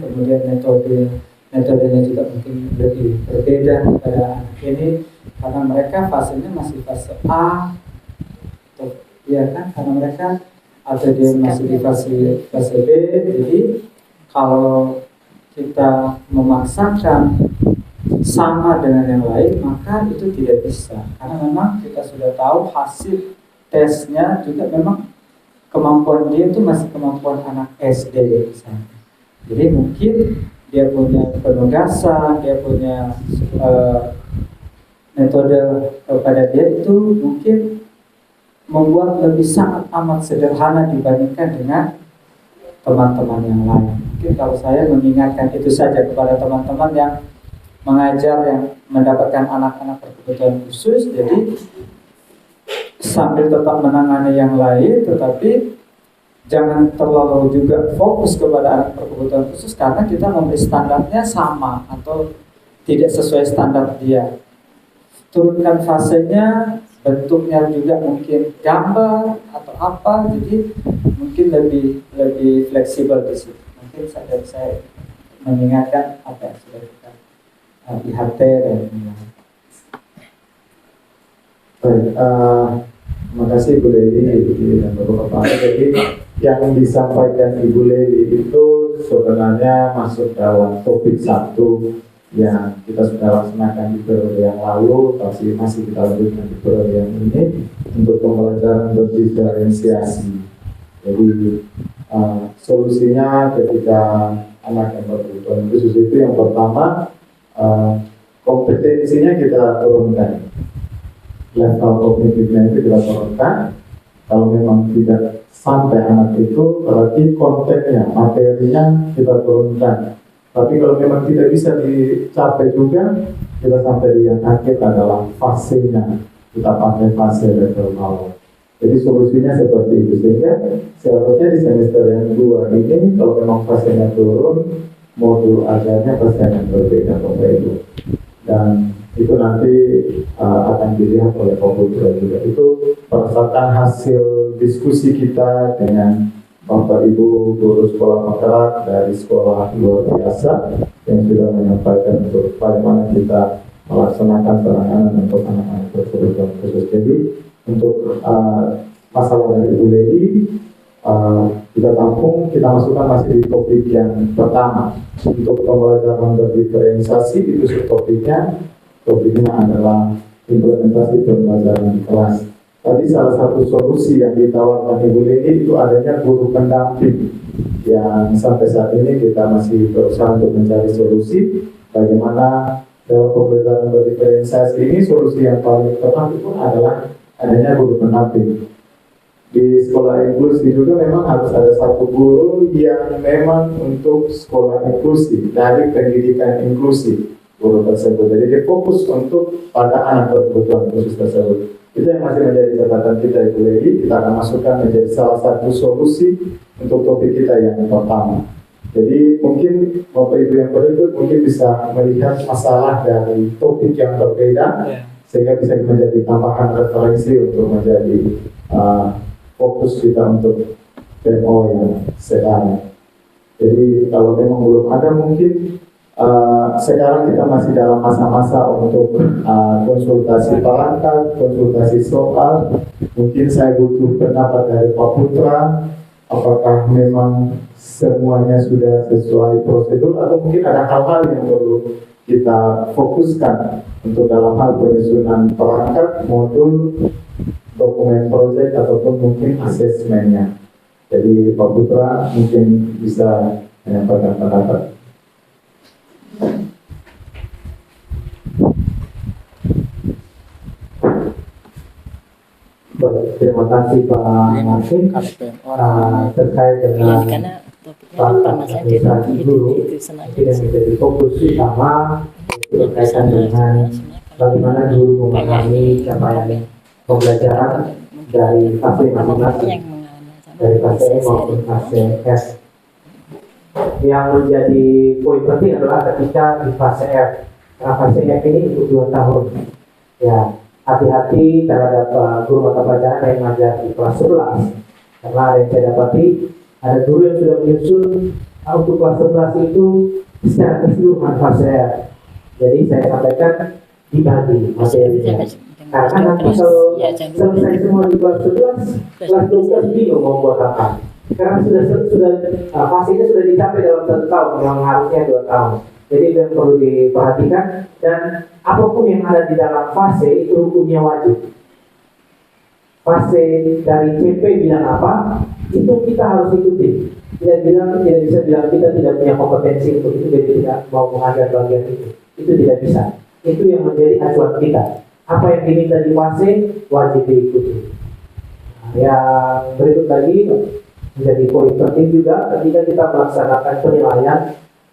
kemudian metodenya juga mungkin lebih berbeda pada anak ini karena mereka fasenya masih fase A, ya kan? Karena mereka atau dia masih di fase B. Jadi kalau kita memaksakan sama dengan yang lain, maka itu tidak bisa, karena memang kita sudah tahu hasil tesnya juga memang kemampuan dia itu masih kemampuan anak SD misalnya. Jadi mungkin dia punya penugasan, dia punya metode kepada dia itu mungkin membuat lebih sangat amat sederhana dibandingkan dengan teman-teman yang lain. Mungkin kalau saya mengingatkan itu saja kepada teman-teman yang mengajar, yang mendapatkan anak-anak berkebutuhan khusus, jadi sambil tetap menangani yang lain, tetapi jangan terlalu juga fokus kepada anak berkebutuhan khusus karena kita memberi standarnya sama atau tidak sesuai standar dia. Turunkan fasenya, bentuknya juga mungkin gambar atau apa, jadi mungkin lebih fleksibel di situ. Mungkin saya mengingatkan apa yang sudah kita lihat dan menilai. Baik, terima kasih Bu Leli dan Bapak-Bapak. Jadi yang disampaikan Ibu Leli itu sebenarnya masuk dalam topik satu yang kita sudah laksanakan di periode yang lalu, tapi masih kita lanjutkan di periode yang ini untuk pembelajaran berdiferensiasi. Jadi solusinya ketika anak yang berkebutuhan khusus itu yang pertama kompetensinya kita turunkan, level kognitifnya itu kita turunkan. Kalau memang tidak sampai anak itu, berarti kontennya, materinya kita turunkan. Tapi kalau memang tidak bisa dicapai juga, kita sampai di yang akhir adalah fasenya, kita pakai fase level bawah. Jadi solusinya seperti itu, sehingga seharusnya di semester yang 2 ini kalau memang fasenya turun, modul ajarnya pasti akan berbeda Bapak Ibu. Dan itu nanti akan dilihat oleh komputer juga. Itu berdasarkan hasil diskusi kita dengan Bapak Ibu guru sekolah makarat dari sekolah luar biasa yang sudah menyampaikan untuk bagaimana kita melaksanakan penanganan untuk anak-anak berkebutuhan khusus. Jadi untuk masalah dari Ibu Leli kita tampung, kita masukkan masih di topik yang pertama. Untuk pembelajaran berdiferensiasi itu subtopiknya. Topiknya adalah implementasi pembelajaran di kelas. Tadi salah satu solusi yang ditawarkan Ibu Leli itu adanya guru pendamping yang sampai saat ini kita masih berusaha untuk mencari solusi bagaimana dalam pembelajaran berdiferensiasi ini. Solusi yang paling tepat itu adalah adanya guru pendamping. Di sekolah inklusi juga memang harus ada satu guru yang memang untuk sekolah inklusi dari pendidikan inklusi. Guru tersebut, jadi dia fokus untuk pada anak berkebutuhan khusus tersebut. Itu yang masih menjadi catatan kita Ibu Leli. Kita akan masukkan menjadi salah satu solusi untuk topik kita yang pertama. Jadi mungkin Bapak Ibu yang berikut mungkin bisa melihat masalah dari topik yang berbeda, sehingga bisa menjadi tambahan referensi untuk menjadi fokus kita untuk PO yang sekarang. Jadi kalau memang belum ada mungkin sekarang kita masih dalam masa-masa untuk konsultasi perangkat, konsultasi soal. Mungkin saya butuh pendapat dari Pak Putra, apakah memang semuanya sudah sesuai prosedur atau mungkin ada hal-hal yang perlu kita fokuskan untuk dalam hal penyusunan perangkat, modul, dokumen proyek ataupun mungkin asesmennya. Jadi Pak Putra mungkin bisa menyampaikan pendapat. Terima kasih Pak Martin terkait dengan administrasi guru. Yang menjadi fokus utama berkaitan dengan bagaimana guru memahami capaian pembelajaran dari fase masing-masing, dari fase E maupun fase F. Yang menjadi poin penting adalah ketika di fase F. Karena fase F ini untuk 2 tahun. Ya, hati-hati terhadap guru mata pelajaran yang mengajar di kelas 11. Karena ada yang saya dapati, ada guru yang sudah menyusun untuk kelas 11 itu secara keseluruhan fase F. Jadi saya sampaikan dibagi materinya. Karena nanti kalau selesai semua di kelas 11, kelas 12 bingung mau buat apa. Karena sudah fasenya sudah dicapai dalam 1 tahun, yang harusnya 2 tahun. Jadi itu yang perlu diperhatikan, dan apapun yang ada di dalam fase itu hukumnya wajib. Fase dari CP bilang apa, itu kita harus ikuti. Tidak bisa bilang kita tidak punya kompetensi untuk itu, jadi tidak mau mengajar bagian itu. Itu tidak bisa. Itu yang menjadi acuan kita. Apa yang diminta di fase wajib diikuti. Yang berikut lagi menjadi poin penting juga ketika kita melaksanakan penilaian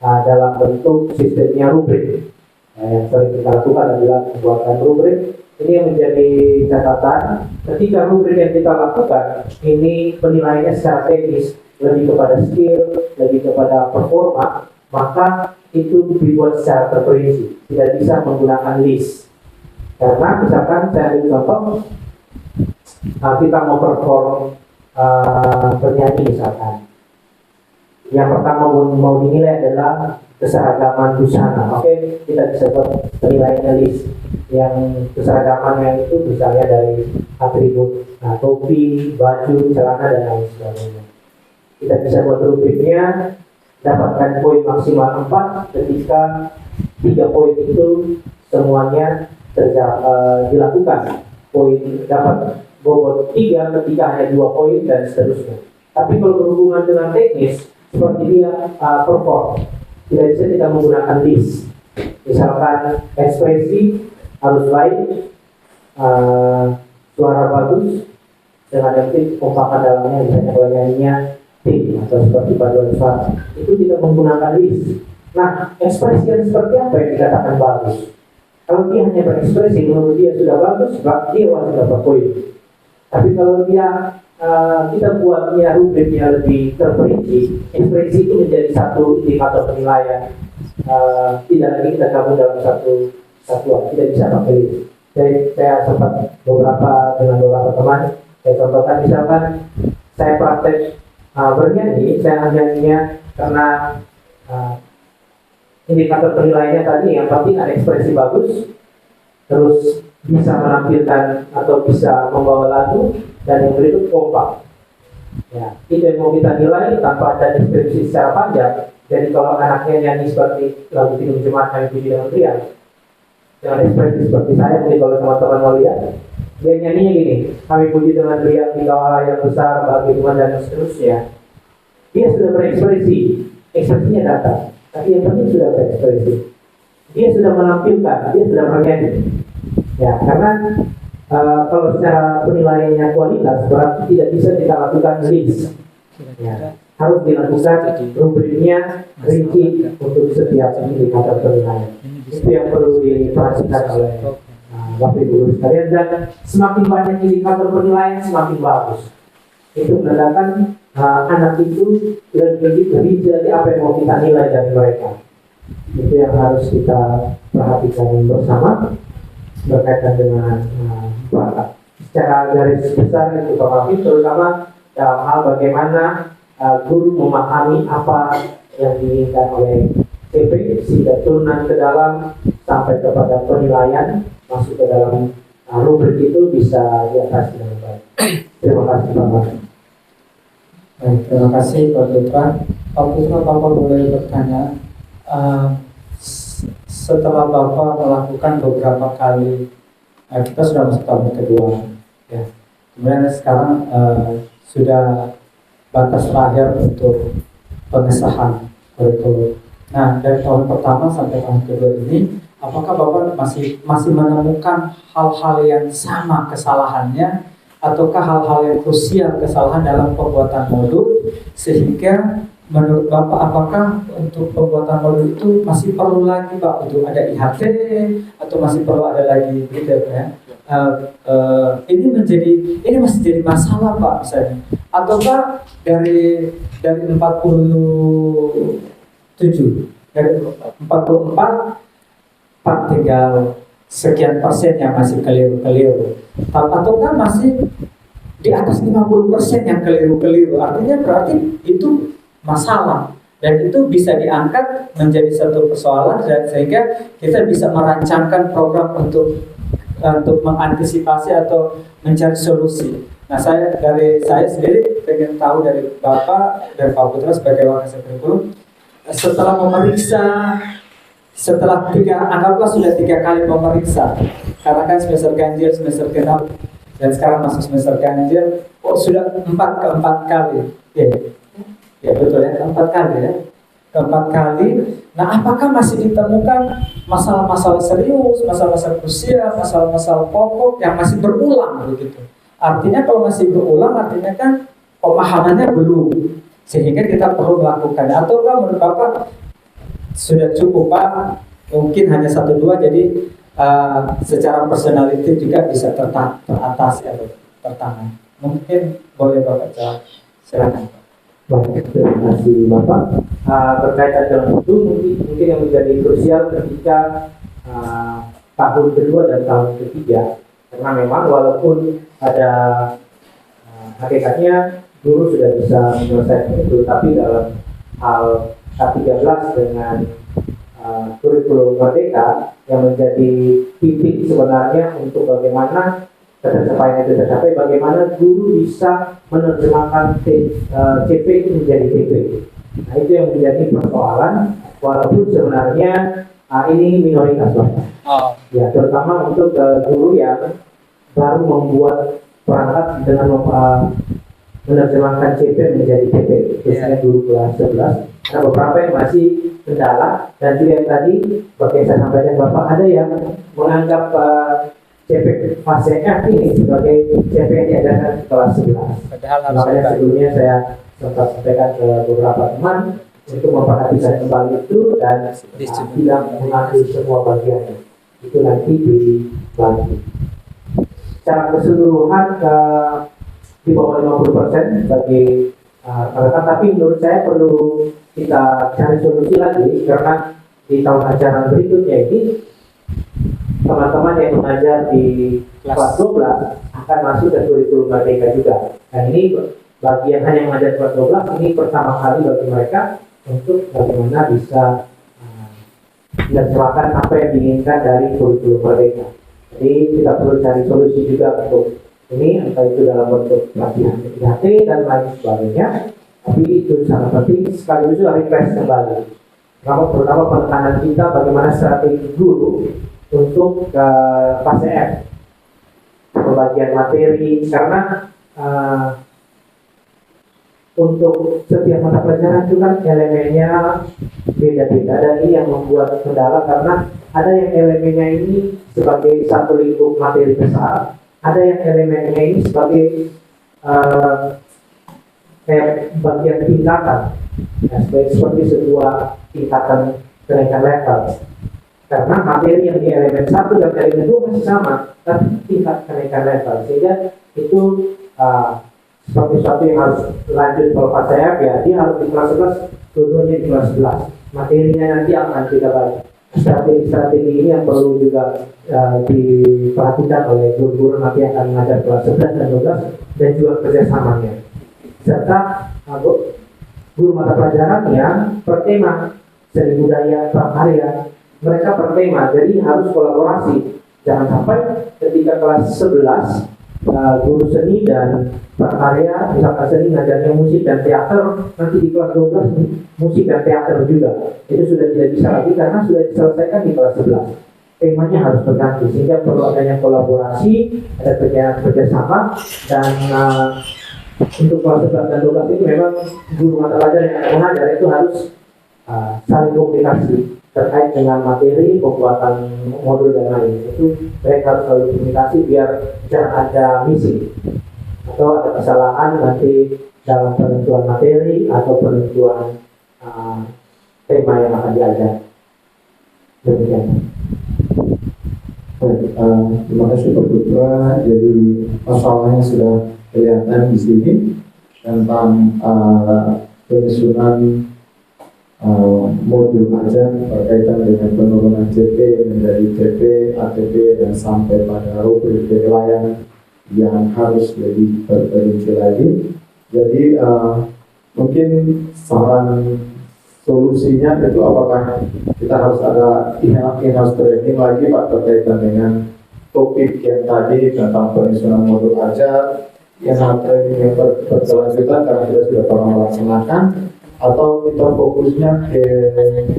dalam bentuk sistemnya rubrik. Yang sering kita lakukan adalah membuatkan rubrik. Ini yang menjadi catatan. Ketika rubrik yang kita lakukan ini penilaiannya secara teknis, lebih kepada skill, lebih kepada performa, maka itu dibuat secara terperinci, tidak bisa menggunakan list. Karena misalkan saya ambil contoh, kita mau perform penyanyi misalkan, yang pertama mau dinilai adalah keseragaman busana. Oke, kita bisa buat penilaian list yang keseragamannya itu misalnya dari atribut topi, baju, celana dan lain sebagainya. Kita bisa buat rubriknya, dapatkan poin maksimal 4 ketika 3 poin itu semuanya dilakukan. Poin dapat bobot 3 ketika hanya 2 poin dan seterusnya. Tapi kalau berhubungan dengan teknis, seperti dia perform, tidak bisa kita menggunakan list. Misalkan ekspresi harus baik, suara bagus, dengan detik kompakan dalamnya, misalnya kalau nyanyinya tim atau seperti paduan suara, itu tidak menggunakan list. Nah, ekspresi yang seperti apa yang dikatakan bagus? Kalau dia hanya berekspresi, menurut dia sudah bagus, dia wajib dapat poin. Tapi kalau dia kita buatnya rubriknya lebih terperinci, ekspresi itu menjadi satu indikator penilaian. Tidak lagi kita gabung dalam satu satuan, tidak bisa pakai itu. Saya sempat dengan beberapa teman, saya contohkan misalkan saya praktek bernyanyi, saya nyanyinya karena indikator penilaiannya tadi yang penting ada ekspresi bagus, terus bisa menampilkan atau bisa membawa lagu, dan yang berikut kompak. Ya, itu yang mau kita nilai tanpa ada deskripsi secara panjang. Jadi kalau anaknya nyanyi seperti lagu Kidung Jemaat Kami Puji dengan Teriak, dengan ekspresi seperti saya, mungkin kalau teman-teman mau lihat, dia nyanyinya gini, kami puji dengan teriak di kawah yang besar bagi Tuhan dan seterusnya. Dia sudah berekspresi, ekspresinya datang, tapi yang penting sudah berekspresi. Dia sudah menampilkan, dia sudah bernyanyi. Ya, karena kalau secara penilaiannya kualitas berarti tidak bisa kita lakukan list. Ya, harus dilakukan rubriknya rinci untuk setiap indikator penilaian. Itu yang perlu diperhatikan oleh Bapak Ibu Guru sekalian, dan semakin banyak indikator penilaian semakin bagus. Itu menandakan anak itu lebih dari apa yang mau kita nilai dari mereka. Itu yang harus kita perhatikan bersama berkaitan dengan bakat. Secara garis besar itu Pak, terutama dalam hal bagaimana guru memahami apa yang diinginkan oleh CP sehingga turunan ke dalam sampai kepada penilaian, masuk ke dalam rubrik itu bisa diatasi dengan baik. Terima kasih Pak. Baik, terima kasih Pak Putra. Pak Putra, Bapak boleh bertanya, setelah Bapak melakukan beberapa kali, kita sudah masuk tahun kedua, ya. Kemudian sekarang sudah batas terakhir untuk pengesahan kurikulum. Nah, dari tahun pertama sampai tahun kedua ini, apakah Bapak masih menemukan hal-hal yang sama kesalahannya, ataukah hal-hal yang krusial kesalahan dalam pembuatan modul, sehingga menurut Bapak apakah untuk pembuatan modul itu masih perlu lagi Pak untuk ada IHT, atau masih perlu ada lagi gitu ya? Ini masih jadi masalah Pak misalnya, ataukah dari 47 dari 44 Pak tinggal sekian persen yang masih keliru-keliru, ataukah masih di atas 50% yang keliru-keliru? Artinya berarti itu masalah, dan itu bisa diangkat menjadi satu persoalan, dan sehingga kita bisa merancangkan program untuk mengantisipasi atau mencari solusi. Nah, saya sendiri pengen tahu dari Bapak dan Pak Putra sebagai wakil kurikulum, setelah memeriksa, anggaplah sudah 3 kali memeriksa, karena kan semester ganjil, semester genap, dan sekarang masuk semester ganjil, sudah 4 kali, ya betul ya, 4 kali ya, 4 kali. Nah, apakah masih ditemukan masalah-masalah serius, masalah-masalah krusial, masalah-masalah pokok yang masih berulang begitu? Artinya kalau masih berulang, artinya kan pemahamannya belum, sehingga kita perlu melakukannya. Ataukah menurut Bapak sudah cukup Pak, mungkin hanya 1-2, jadi secara personality juga bisa teratasi atau tertangani? Mungkin boleh Bapak jawab, silakan. Baik, terima kasih Bapak. Berkaitan dengan itu, mungkin yang menjadi krusial ketika tahun kedua dan tahun ketiga, karena memang walaupun ada hakikatnya guru sudah bisa menyelesaikan itu, tapi dalam hal K13 dengan kurikulum Merdeka yang menjadi titik sebenarnya untuk bagaimana tercapainya itu tercapai, bagaimana guru bisa menerjemahkan CP itu menjadi TP. Nah, itu yang menjadi persoalan, walaupun sebenarnya ini minoritas Bapak. Ya, terutama untuk guru yang baru membuat perangkat dengan menerjemahkan CP menjadi TP, biasanya guru kelas 11. Nah, beberapa yang masih kendala, dan juga yang tadi seperti yang saya sampaikan Bapak, ada yang menganggap CP fase F ini sebagai CP yang diajarkan di kelas 11. Makanya sebelumnya saya sempat sampaikan ke beberapa teman untuk memperhatikan kembali itu dan tidak mengambil semua bagiannya. Itu nanti dibagi. Secara keseluruhan di bawah 50% bagi mereka, tapi menurut saya perlu kita cari solusi lagi, karena di tahun ajaran berikutnya ini teman-teman yang mengajar di kelas 12 akan masuk ke kurikulum Merdeka juga. Dan ini bagi yang hanya mengajar kelas 12, ini pertama kali bagi mereka untuk bagaimana bisa menerjemahkan apa yang diinginkan dari kurikulum Merdeka. Jadi kita perlu cari solusi juga untuk ini, entah itu dalam bentuk pelatihan PDHT dan lain sebagainya. Tapi itu sangat penting, sekaligus juga refresh kembali. Terutama penekanan kita bagaimana strategi guru untuk fase F, pembagian materi, karena untuk setiap mata pelajaran itu kan elemennya beda-beda, dan ini yang membuat kendala, karena ada yang elemennya ini sebagai satu lingkup materi besar, ada yang elemennya ini sebagai bagian tingkatan, ya, seperti sebuah tingkatan kenaikan level. Karena materi yang di elemen 1 dan elemen 2 masih sama, tapi tingkat kenaikan level, sehingga itu seperti sesuatu yang harus lanjut kalau fase F, ya dia harus di kelas 11, dua-duanya di kelas 11. Materinya nanti akan kita bagi. Strategi ini yang perlu juga diperhatikan oleh guru-guru nanti yang akan mengajar kelas 11 dan 12, dan juga kerjasamanya. Serta guru mata pelajaran yang bertema seni budaya prakarya, mereka bertema, jadi harus kolaborasi. Jangan sampai ketika kelas 11 guru seni dan prakarya, misalkan seni ngajarnya musik dan teater, nanti di kelas 12 musik dan teater juga. Itu sudah tidak bisa lagi karena sudah diselesaikan di kelas 11. Temanya harus berganti, sehingga perlu adanya kolaborasi, ada kerjasama, dan untuk kelas 11 dan 12 itu memang guru mata pelajaran yang akan mengajar itu harus saling komunikasi terkait dengan materi, pembuatan modul dan lain. Itu mereka harus saling komunikasi biar jangan ada misi atau ada kesalahan nanti dalam penentuan materi atau penentuan tema yang akan diajar. Demikian. Baik, terima kasih Pak Putra. Jadi masalahnya sudah kelihatan di sini tentang penyusunan modul ajar berkaitan dengan penurunan CP menjadi CP, ATP, dan sampai pada rubrik penilaian yang harus lebih terperinci lagi. Jadi mungkin saran solusinya itu apakah kita harus ada in-house training lagi Pak berkaitan dengan topik yang tadi tentang penyusunan modul ajar, in-house training yang berkelanjutan karena kita sudah pernah melaksanakan, atau kita fokusnya ke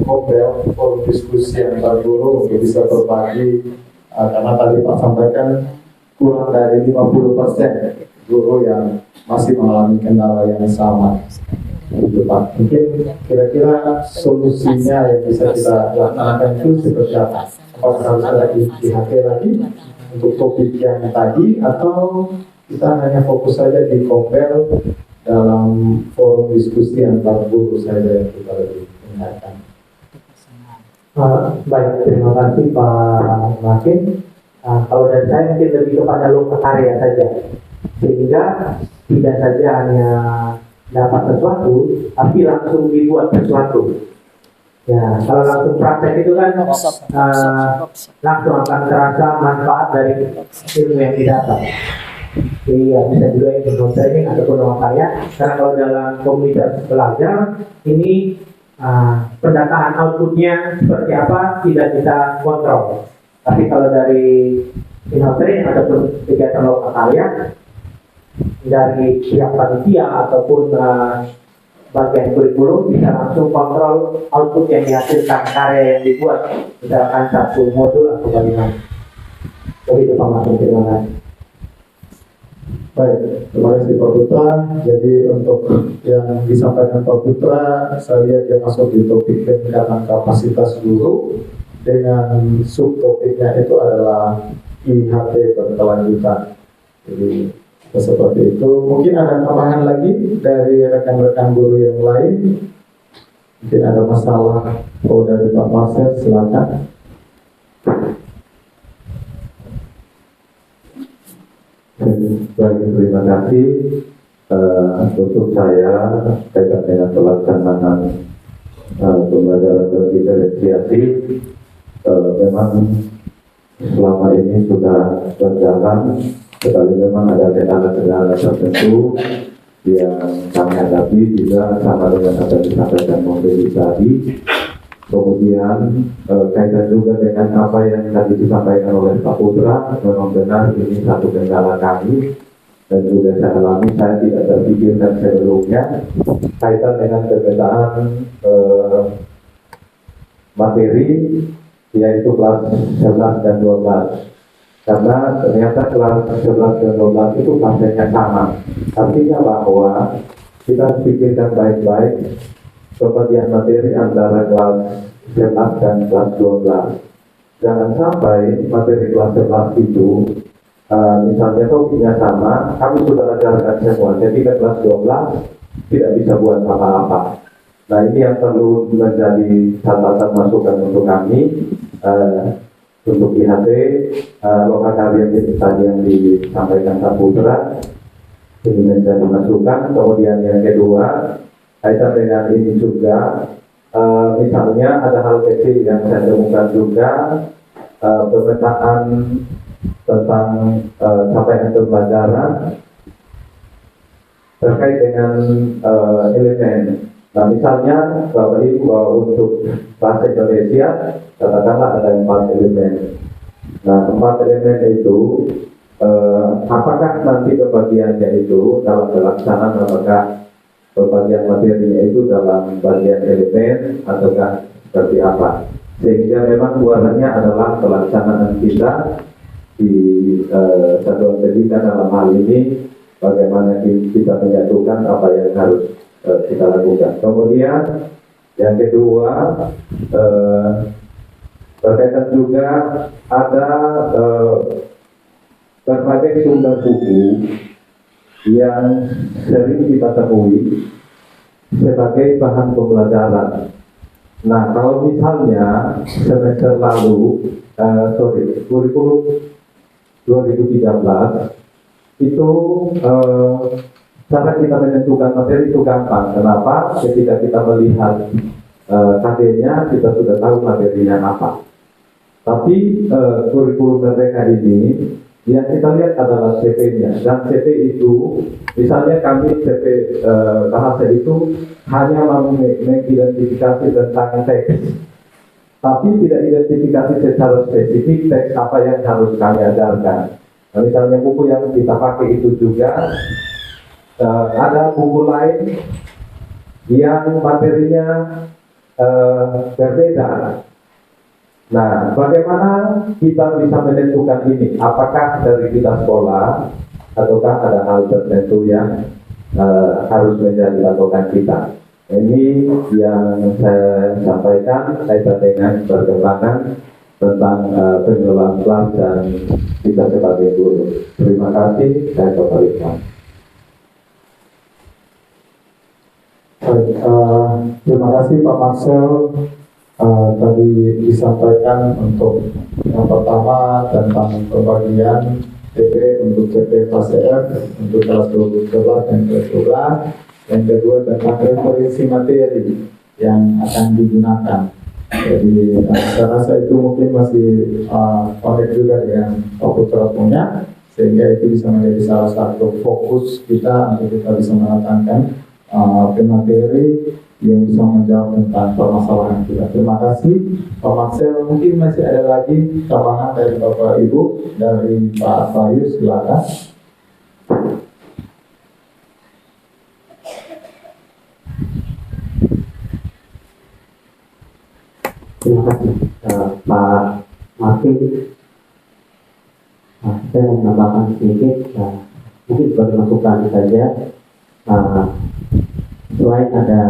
ngobrol forum diskusi antar guru untuk bisa berbagi, karena tadi Pak sampaikan kurang dari 50% guru yang masih mengalami kendala yang sama. Itu Pak, mungkin kira-kira solusinya yang bisa kita laksanakan itu seperti apa? Apakah harus ada IHT lagi untuk topik yang tadi, atau kita hanya fokus saja di compare dalam forum diskusi antar guru saja yang kita lebih tingkatkan? Baik, terima kasih Pak Makin. Kalau dari saya mungkin lebih kepada loka karya saja, sehingga tidak saja hanya dapat sesuatu, tapi langsung dibuat sesuatu. Ya, kalau langsung praktek itu kan langsung akan terasa manfaat dari ilmu yang didapat. Jadi ya, bisa juga ikut training ataupun loka karya, karena kalau dalam komunitas belajar ini pendataan outputnya seperti apa tidak kita kontrol. Tapi kalau dari Inhalteri ataupun kegiatan lokal karya dari pihak panitia ataupun bagian kurikulum bisa langsung kontrol output yang dihasilkan, karya yang dibuat, misalkan satu modul atau bagaimana. Begitu Pak Martin, terima kasih. Baik, terima kasih Pak Putra. Jadi untuk yang disampaikan Pak Putra, saya lihat dia masuk di topik peningkatan kapasitas guru dengan subtopiknya itu adalah IHT berkelanjutan. Jadi seperti itu. Mungkin ada tambahan lagi dari rekan-rekan guru yang lain. Mungkin ada masalah. Oh, dari Pak Marcel, silakan. Baik, terima kasih. Untuk saya terkait dengan pelaksanaan pembelajaran berdiferensiasi, memang selama ini sudah berjalan, tetapi memang ada kendala-kendala tertentu yang kami hadapi juga sama dengan apa yang disampaikan Mobil tadi. Kemudian kaitan juga dengan apa yang tadi disampaikan oleh Pak Putra, memang benar ini satu kendala kami dan juga saya alami, saya tidak terpikirkan sebelumnya kaitan dengan perbedaan materi yaitu kelas 11 dan 12. Karena ternyata kelas 11 dan 12 itu kontennya sama. Artinya bahwa kita harus pikirkan baik-baik pembagian materi antara kelas 11 dan kelas 12. Jangan sampai materi kelas 11 itu misalnya topiknya sama, kami sudah ajarkan semua, jadi ke kelas 12 tidak bisa buat apa-apa. Nah, ini yang perlu menjadi catatan masukan untuk kami. Untuk IHT, lokal karya tadi yang disampaikan Pak Putra, ini menjadi masukan. Kemudian yang kedua, kaitan dengan ini juga, misalnya ada hal kecil yang saya temukan juga, pemetaan tentang capaian pembelajaran terkait dengan elemen. Nah, misalnya Bapak Ibu bahwa untuk bahasa Indonesia katakanlah ada 4 elemen. Nah, 4 elemen itu apakah nanti pembagiannya itu dalam pelaksanaan, apakah pembagian materinya itu dalam bagian elemen ataukah seperti apa? Sehingga memang buatannya adalah pelaksanaan kita di satuan pendidikan dalam hal ini, bagaimana kita menyatukan apa yang harus kita lakukan. Kemudian yang kedua, berkaitan juga ada berbagai sumber buku yang sering kita temui sebagai bahan pembelajaran. Nah, kalau misalnya semester lalu, kurikulum 2013 itu cara kita menentukan materi itu gampang. Kenapa? Ketika kita melihat KD-nya, kita sudah tahu materinya apa. Tapi kurikulum mereka ini yang kita lihat adalah CP-nya. Dan CP itu, misalnya kami CP bahasa itu hanya mengidentifikasi tentang teks, tapi tidak identifikasi secara spesifik teks apa yang harus kami ajarkan. Nah, misalnya buku yang kita pakai itu juga ada buku lain yang materinya berbeda. Nah, bagaimana kita bisa menentukan ini? Apakah dari kita sekolah ataukah ada hal tertentu yang harus menjadi patokan kita? Ini yang saya sampaikan kaitan dengan perkembangan tentang pengelolaan kelas dan kita sebagai guru. Terima kasih, saya kembalikan. Baik, terima kasih Pak Marcel. Tadi disampaikan untuk yang pertama tentang pembagian CP untuk CP fase F untuk kelas 12 dan kelas 12. Yang kedua tentang referensi materi yang akan digunakan. Jadi saya rasa itu mungkin masih connect juga dengan Pak Putra punya, sehingga itu bisa menjadi salah satu fokus kita untuk kita bisa mendatangkan pemateri yang bisa menjawab tentang permasalahan kita. Terima kasih Pak Marcel. Mungkin masih ada lagi tambahan dari Bapak Ibu, dari Pak Bayu, silakan. Terima kasih Pak Martin. Saya mau menambahkan sedikit, mungkin sebagai masukan saja. Selain ada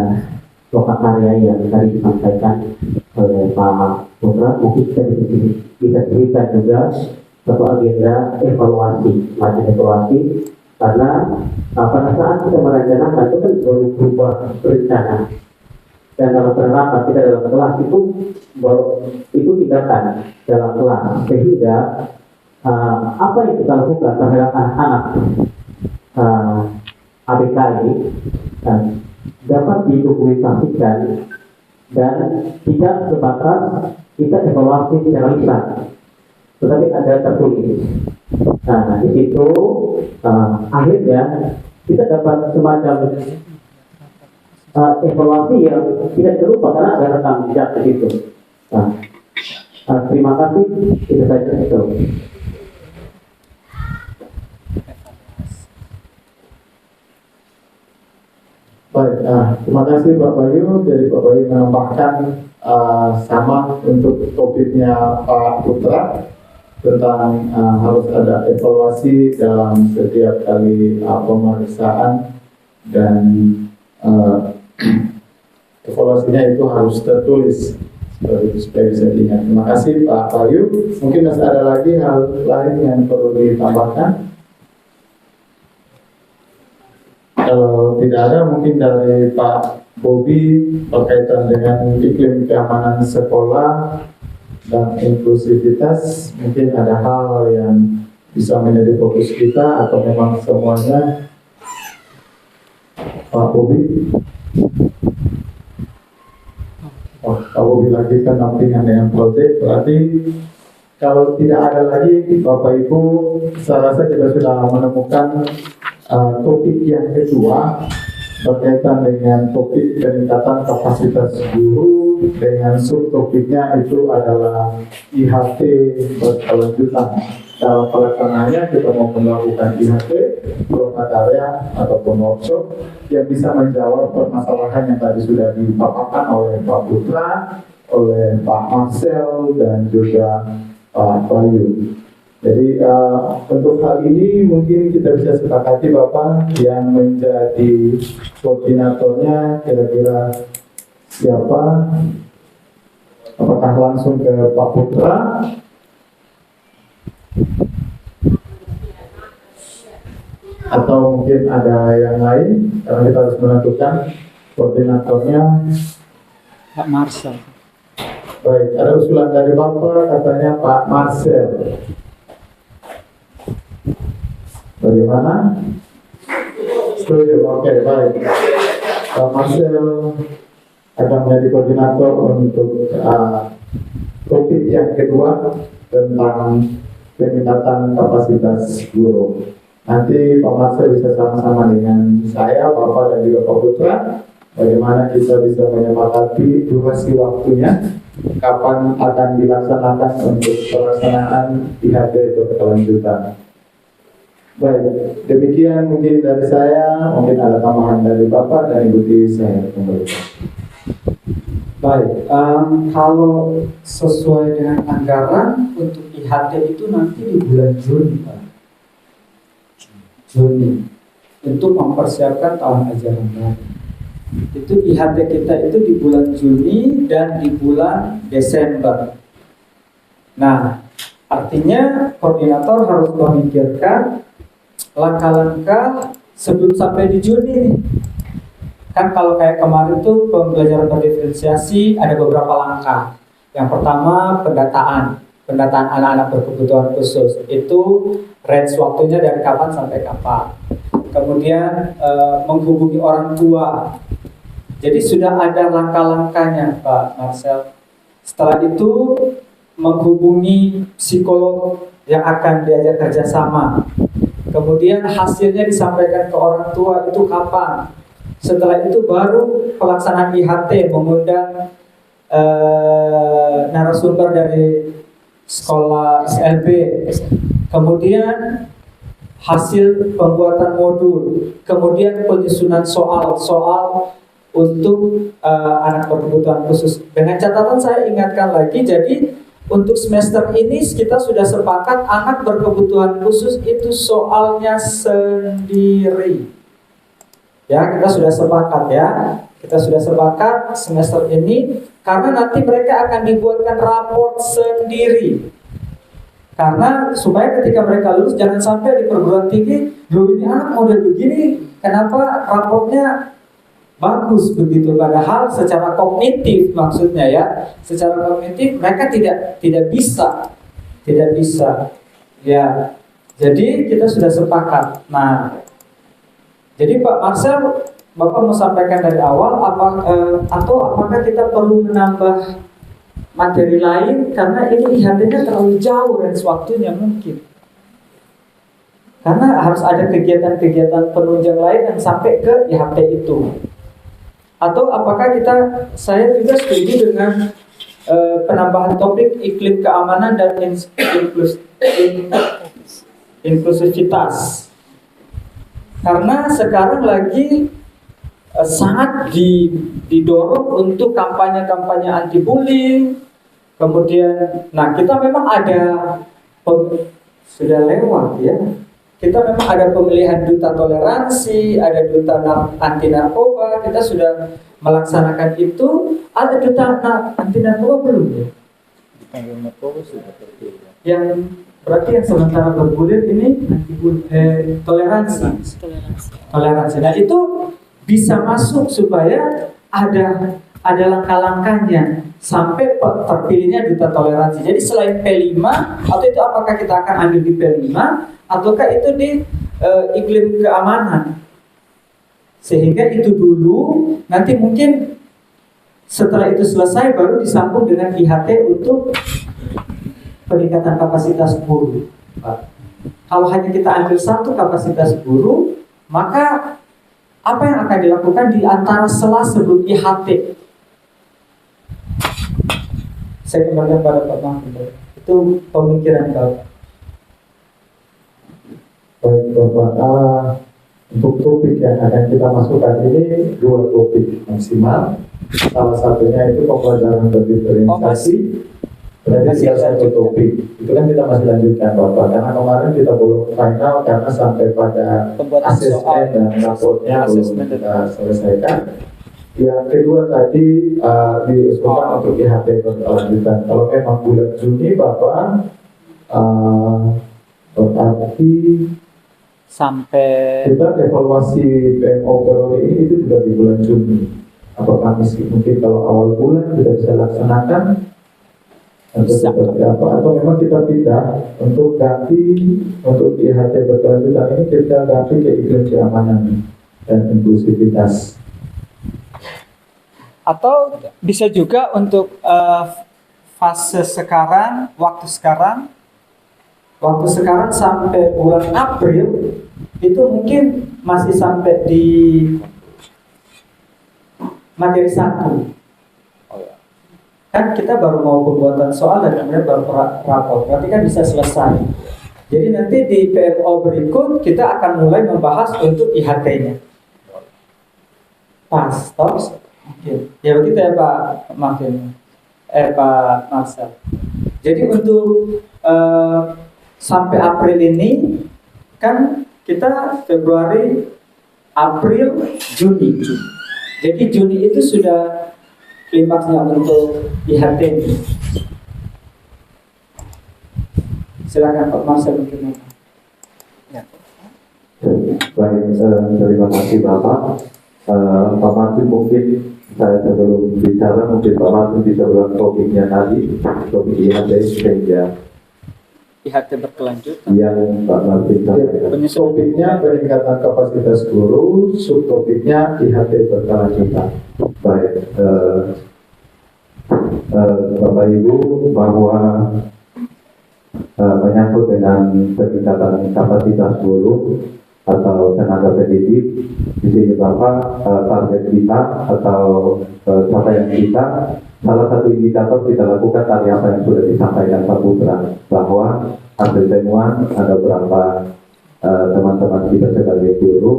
lokakarya yang tadi disampaikan oleh Pak Putra, mungkin kita bisa cerita juga satu agenda evaluasi, macam evaluasi, karena pada saat kita merencanakan itu kan baru berubah berencana, dan dalam penerapan kita dalam kelas itu baru itu tindakan dalam kelas, sehingga apa yang kita lakukan terhadap anak-anak ABK ini dapat didokumentasikan dan tidak sebatas kita evaluasi secara lisan, tetapi ada tertulis. Nah, di situ akhirnya kita dapat semacam evaluasi yang tidak terlupa karena ada rekam jejak di situ. Terima kasih, itu saja. Baik, terima kasih Pak Bayu. Jadi Pak Bayu menambahkan sama untuk topiknya Pak Putra tentang harus ada evaluasi dalam setiap kali pemeriksaan, dan evaluasinya itu harus tertulis seperti itu supaya bisa diingat. Terima kasih Pak Bayu. Mungkin masih ada lagi hal lain yang perlu ditambahkan? Kalau tidak ada, mungkin dari Pak Bobi berkaitan dengan iklim keamanan sekolah dan inklusivitas, mungkin ada hal yang bisa menjadi fokus kita atau memang semuanya. Pak Bobi. Pak Bobi lagi pendampingan dengan proyek, berarti kalau tidak ada lagi Bapak Ibu, saya rasa kita sudah menemukan topik yang kedua berkaitan dengan topik peningkatan kapasitas guru, dengan subtopiknya itu adalah IHT berkelanjutan. Dalam pelaksanaannya kita mau melakukan IHT, lokakarya ataupun workshop yang bisa menjawab permasalahan yang tadi sudah dipaparkan oleh Pak Putra, oleh Pak Marcel, dan juga Pak Bayu. Jadi untuk hal ini mungkin kita bisa sepakati Bapak yang menjadi koordinatornya kira-kira siapa? Apakah langsung ke Pak Putra? Atau mungkin ada yang lain? Karena kita harus menentukan koordinatornya. Pak Marcel. Baik, ada usulan dari Bapak, katanya Pak Marcel. Bagaimana? Setuju? Oke, baik. Pak Marcel akan menjadi koordinator untuk topik yang kedua tentang peningkatan kapasitas guru. Nanti Pak Marcel bisa sama-sama dengan saya, Bapak, dan juga Pak Putra, bagaimana kita bisa menyepakati durasi waktunya, kapan akan dilaksanakan untuk pelaksanaan IHT berkelanjutan. Baik, demikian mungkin dari saya. Mungkin ada tambahan dari Bapak dan Ibu Tiwi, saya kembalikan. Baik, kalau sesuai dengan anggaran untuk IHT itu nanti di bulan Juni, Pak. Juni, untuk mempersiapkan tahun ajaran baru. Itu IHT kita itu di bulan Juni dan di bulan Desember. Nah, artinya koordinator harus memikirkan langkah-langkah sebelum sampai di Juni nih. Kan kalau kayak kemarin tuh pembelajaran berdiferensiasi ada beberapa langkah. Yang pertama pendataan anak-anak berkebutuhan khusus. Itu range waktunya dari kapan sampai kapan. Kemudian menghubungi orang tua. Jadi sudah ada langkah-langkahnya Pak Marcel. Setelah itu menghubungi psikolog yang akan diajak kerjasama. Kemudian hasilnya disampaikan ke orang tua itu kapan? Setelah itu baru pelaksanaan IHT, mengundang narasumber dari sekolah SLB. Kemudian hasil pembuatan modul, kemudian penyusunan soal untuk anak berkebutuhan khusus. Dengan catatan saya ingatkan lagi, jadi untuk semester ini kita sudah sepakat anak berkebutuhan khusus itu soalnya sendiri. Ya, kita sudah sepakat ya. Kita sudah sepakat semester ini karena nanti mereka akan dibuatkan raport sendiri. Karena supaya ketika mereka lulus jangan sampai di perguruan tinggi, loh ini anak model begini, kenapa raportnya bagus begitu, padahal secara kognitif maksudnya ya, secara kognitif mereka tidak bisa ya. Jadi kita sudah sepakat. Nah, jadi Pak Marcel, Bapak mau sampaikan dari awal atau apakah kita perlu menambah materi lain karena ini IHT-nya terlalu jauh range waktunya mungkin. Karena harus ada kegiatan-kegiatan penunjang lain yang sampai ke IHT itu. Atau apakah saya juga setuju dengan penambahan topik iklim keamanan dan inklusivitas. Karena sekarang lagi sangat didorong untuk kampanye-kampanye anti-bullying. Kemudian, nah kita memang ada sudah lewat ya. Kita memang ada pemilihan duta toleransi, ada duta anti narkoba. Kita sudah melaksanakan itu. Ada duta anti narkoba belum ya? Anti narkoba sudah berbeda. Yang berarti yang sementara bergulir ini toleransi. Nah itu bisa masuk supaya ada langkah-langkahnya sampai terpilihnya duta toleransi. Jadi selain P5 atau itu apakah kita akan ambil di P5 ataukah itu di iklim keamanan? Sehingga itu dulu, nanti mungkin setelah itu selesai baru disambung dengan IHT untuk peningkatan kapasitas guru. Kalau hanya kita ambil satu kapasitas guru, maka apa yang akan dilakukan di antara sela sebelum IHT? Saya kembalikan pada Pak Mahfud. Itu pemikiran Bapak. Baik Bapak, untuk topik yang akan kita masukkan ini 2 topik maksimal. Salah satunya itu pembelajaran berdiferensiasi. Berarti tinggal 1 topik. Itu kan kita masih lanjutkan Bapak. Karena kemarin kita belum final karena sampai pada asesmen dan raportnya belum kita selesaikan. Yang kedua tadi diusulkan untuk IHT berkelanjutan. Kalau memang bulan Juni Bapak berarti sampai kita evaluasi PMO periode ini itu juga di bulan Juni. Apakah mungkin kalau awal bulan kita bisa laksanakan atau seperti apa? Atau memang kita pindah untuk ganti untuk IHT berkelanjutan ini kita ganti ke iklim keamanan dan inklusivitas. Atau bisa juga untuk fase sekarang, waktu sekarang sampai bulan April itu mungkin masih sampai di materi 1. Kan kita baru mau pembuatan soal dan kemudian baru rapor, berarti kan bisa selesai. Jadi nanti di PMO berikut kita akan mulai membahas untuk IHT-nya. Pas, tops. Ya begitu ya Pak Martin, Pak Marcel. Jadi untuk sampai April ini kan kita Februari, April, Juni. Jadi Juni itu sudah klimaksnya untuk IHT. Silakan Pak Marcel mungkin. Ya. Baik, terima kasih Bapak. Pak Martin mungkin saya sebelum bicara mungkin Pak Martin bisa ulang topiknya tadi, topik IHT sehingga IHT berkelanjutan yang Pak Martin sampaikan. Topiknya peningkatan kapasitas guru, subtopiknya IHT berkelanjutan. Baik, Bapak Ibu, bahwa menyangkut dengan peningkatan kapasitas guru, atau tenaga pendidik. Di sini Bapak, target kita atau capaian kita, salah satu indikator kita lakukan tadi apa yang sudah disampaikan Pak Putra, bahwa hasil temuan ada beberapa teman-teman kita sebagai guru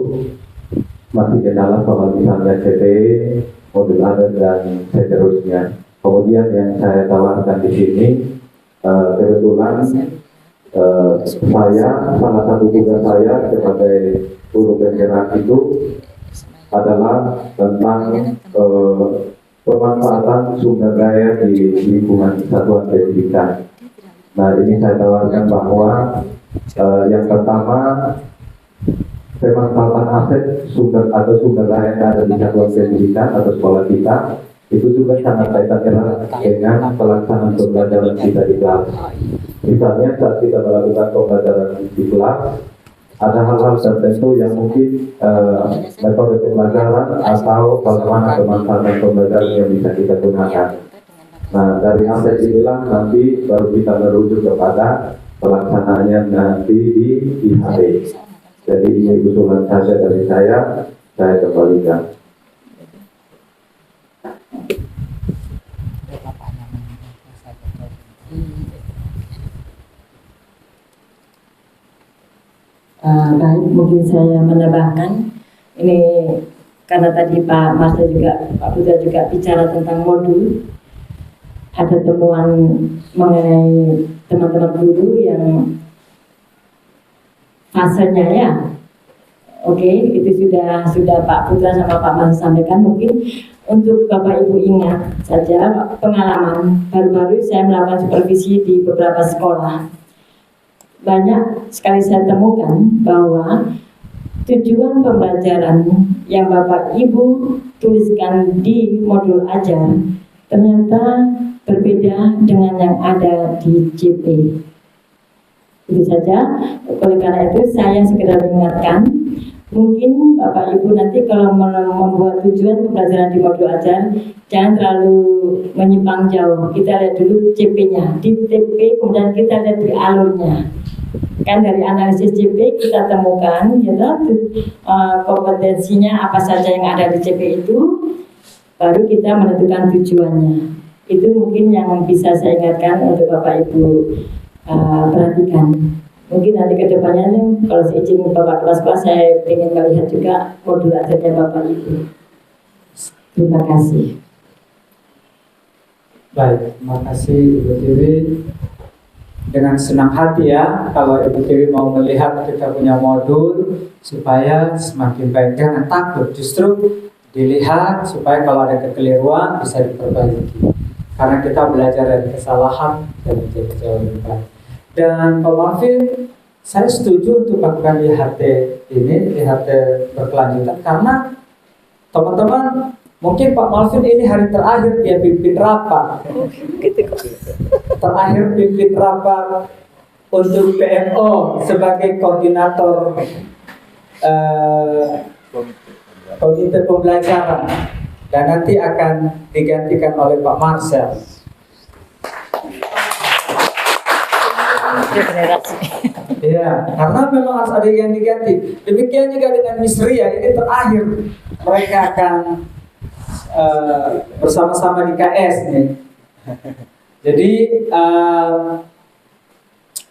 masih kendala soal misalnya CPE, modul adat dan seterusnya. Kemudian yang saya tawarkan di sini, kebetulan saya, salah satu tugas saya sebagai guru penggerak itu adalah tentang pemanfaatan sumber daya di lingkungan satuan pendidikan. Nah, ini saya tawarkan bahwa yang pertama, pemanfaatan aset sumber daya yang ada di satuan pendidikan atau sekolah kita itu juga sangat kaitan erat dengan pelaksanaan pembelajaran kita di kelas. Misalnya saat kita melakukan pembelajaran di kelas, ada hal-hal tertentu yang mungkin metode pembelajaran atau bagaimana pemanfaatan pembelajaran yang bisa kita gunakan. Nah, dari aset inilah nanti baru kita merujuk kepada pelaksanaannya nanti di IHB. Jadi ini usulan saja dari saya kembalikan. Baik, mungkin saya menambahkan ini karena tadi Pak Marsha juga, Pak Putra juga bicara tentang modul. Ada temuan mengenai teman-teman guru yang fasenya ya. Oke, itu sudah Pak Putra sama Pak Marsha sampaikan. Mungkin untuk Bapak Ibu ingat saja pengalaman baru-baru saya melakukan supervisi di beberapa sekolah. Banyak sekali saya temukan bahwa tujuan pembelajaran yang Bapak Ibu tuliskan di modul ajar ternyata berbeda dengan yang ada di JP. Itu saja. Oleh karena itu saya sekedar mengingatkan, mungkin Bapak Ibu nanti kalau membuat tujuan pembelajaran di modul ajar jangan terlalu menyimpang jauh. Kita lihat dulu CP-nya, di TP kemudian kita lihat di alurnya. Kan dari analisis CP kita temukan kompetensinya apa saja yang ada di CP itu, baru kita menentukan tujuannya. Itu mungkin yang bisa saya ingatkan untuk Bapak Ibu perhatikan. Mungkin nanti ke depannya kalau seizin Bapak Kepala Sekolah saya ingin melihat juga modul ajarnya Bapak Ibu. Terima kasih. Baik, terima kasih Ibu Tiwi. Dengan senang hati ya kalau Ibu Tiwi mau melihat kita punya modul supaya semakin baik. Jangan takut, justru dilihat supaya kalau ada kekeliruan bisa diperbaiki. Karena kita belajar dari kesalahan dan menjadi jauh lebih baik. Dan Pak Marvin, saya setuju untuk lakukan IHT ini, IHT berkelanjutan, karena teman-teman mungkin Pak Marvin ini hari terakhir dia pimpin rapat. Terakhir pimpin rapat untuk PMO sebagai koordinator komite pembelajaran, dan nanti akan digantikan oleh Pak Marcel. Ya, karena memang harus ada yang diganti. Demikian juga dengan Miss Ria, ini terakhir mereka akan bersama-sama di KS nih. Jadi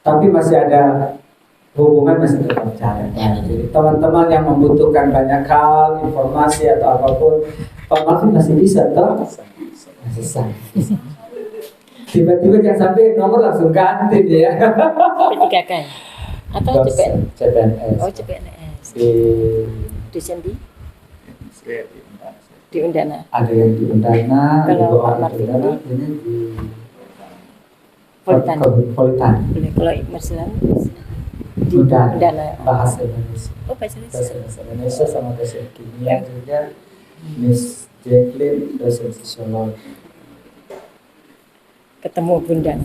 tapi masih ada hubungan, masih tetap jalan. Jadi teman-teman yang membutuhkan banyak hal, informasi atau apapun, Pak Marvin masih bisa toh? Masih bisa. Tiba-tiba jangan sampai nomor langsung ganti dia. P3K atau CPNS. Oh, CPNS. Di Sendi? Di Undana. Ada yang di Undana, kalau Pak Marvin ini di Politan. Politan. Kalau Marcelan di Undana. Bahasa Indonesia. Oh, bahasa Indonesia sama dosen kimia juga. Miss Jacqueline dosen sosiologi. Ketemu Bunda.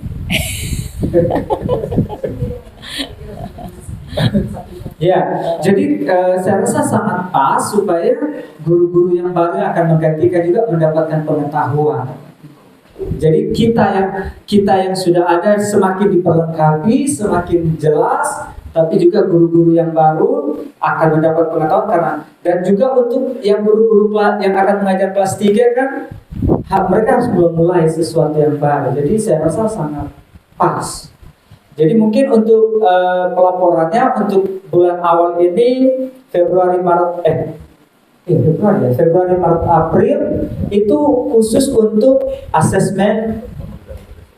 Ya, jadi saya rasa sangat pas supaya guru-guru yang baru akan menggantikan juga mendapatkan pengetahuan. Jadi kita yang sudah ada semakin diperlengkapi, semakin jelas, tapi juga guru-guru yang baru akan mendapat pengetahuan karena, dan juga untuk yang guru-guru yang akan mengajar kelas 3 kan mereka harus belum mulai sesuatu yang baru. Jadi saya rasa sangat pas. Jadi mungkin untuk pelaporannya untuk bulan awal ini Februari, Maret, April itu khusus untuk asesmen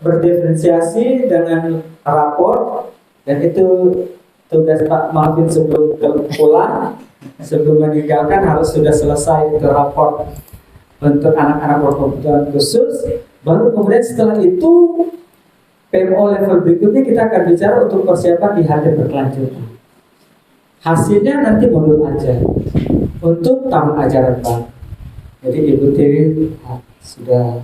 berdiferensiasi dengan rapor, dan itu tugas Pak Marvin sebelum pulang, sebelum meninggalkan harus sudah selesai itu rapor untuk anak-anak berkebutuhan khusus. Baru kemudian setelah itu PMO level berikutnya kita akan bicara untuk persiapan di HT berkelanjutan. Hasilnya nanti modul aja untuk tahun ajaran baru. Jadi Ibu Tiwi sudah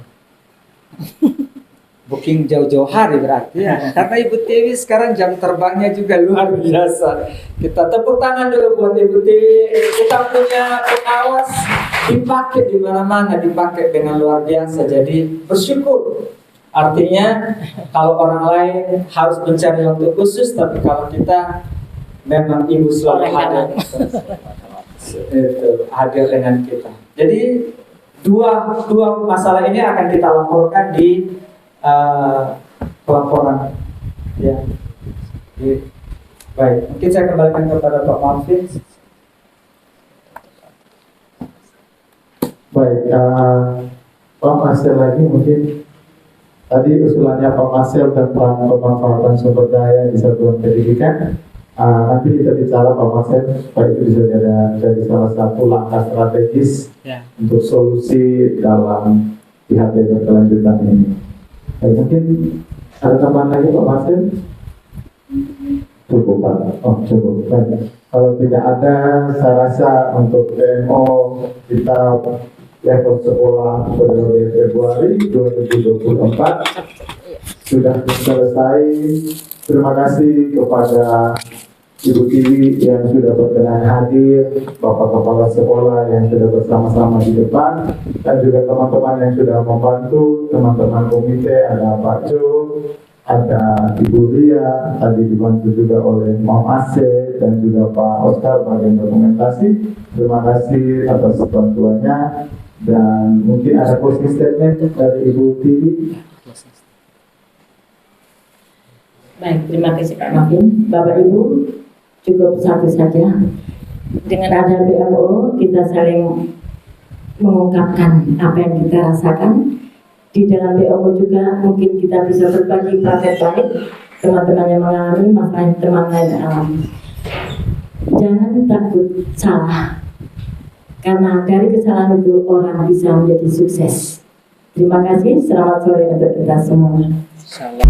booking jauh-jauh hari berarti ya. Karena Ibu Tiwi sekarang jam terbangnya juga luar biasa. Kita tepuk tangan dulu buat Ibu Tiwi. Kita punya pengawas dipakai di mana-mana, dipakai dengan luar biasa. Jadi bersyukur. Artinya kalau orang lain harus mencari waktu khusus, tapi kalau kita memang Ibu selalu hadir dengan kita. Jadi dua masalah ini akan kita laporkan di pelaporan. Ya. Baik, mungkin saya kembalikan kepada Pak Marvin. Baik, Pak Marcel lagi mungkin. Tadi usulannya Pak Marcel tentang pemanfaatan sumber daya di satuan pendidikan. Nanti kita bicara Pak Marcel, supaya itu bisa jadi salah satu langkah strategis untuk solusi dalam IHT berkelanjutan ini. Mungkin ada tambahan lagi Pak Marcel? Cukup Pak. Oh cukup. Baik. Kalau tidak ada, saya rasa untuk PMO kita level sekolah periode Februari 2024 sudah selesai. Terima kasih kepada Ibu Tiwi yang sudah berkenan hadir, Bapak Kepala Sekolah yang sudah bersama-sama di depan, dan juga teman-teman yang sudah membantu, teman-teman komite, ada Pak Jo, ada Ibu Ria, tadi dibantu juga oleh Mam Asep dan juga Pak Oscar bagian dokumentasi. Terima kasih atas bantuannya. Dan mungkin ada closing statement dari Ibu Tiwi. Baik, terima kasih Pak Marvin. Bapak Ibu, cukup satu saja. Dengan ada PMO, kita saling mengungkapkan apa yang kita rasakan. Di dalam PMO juga mungkin kita bisa berbagi praktek baik, teman-teman yang mengalami masalah teman lain alami. Jangan takut salah, karena dari kesalahan itu orang bisa menjadi sukses. Terima kasih, selamat sore untuk kita semua. Salam.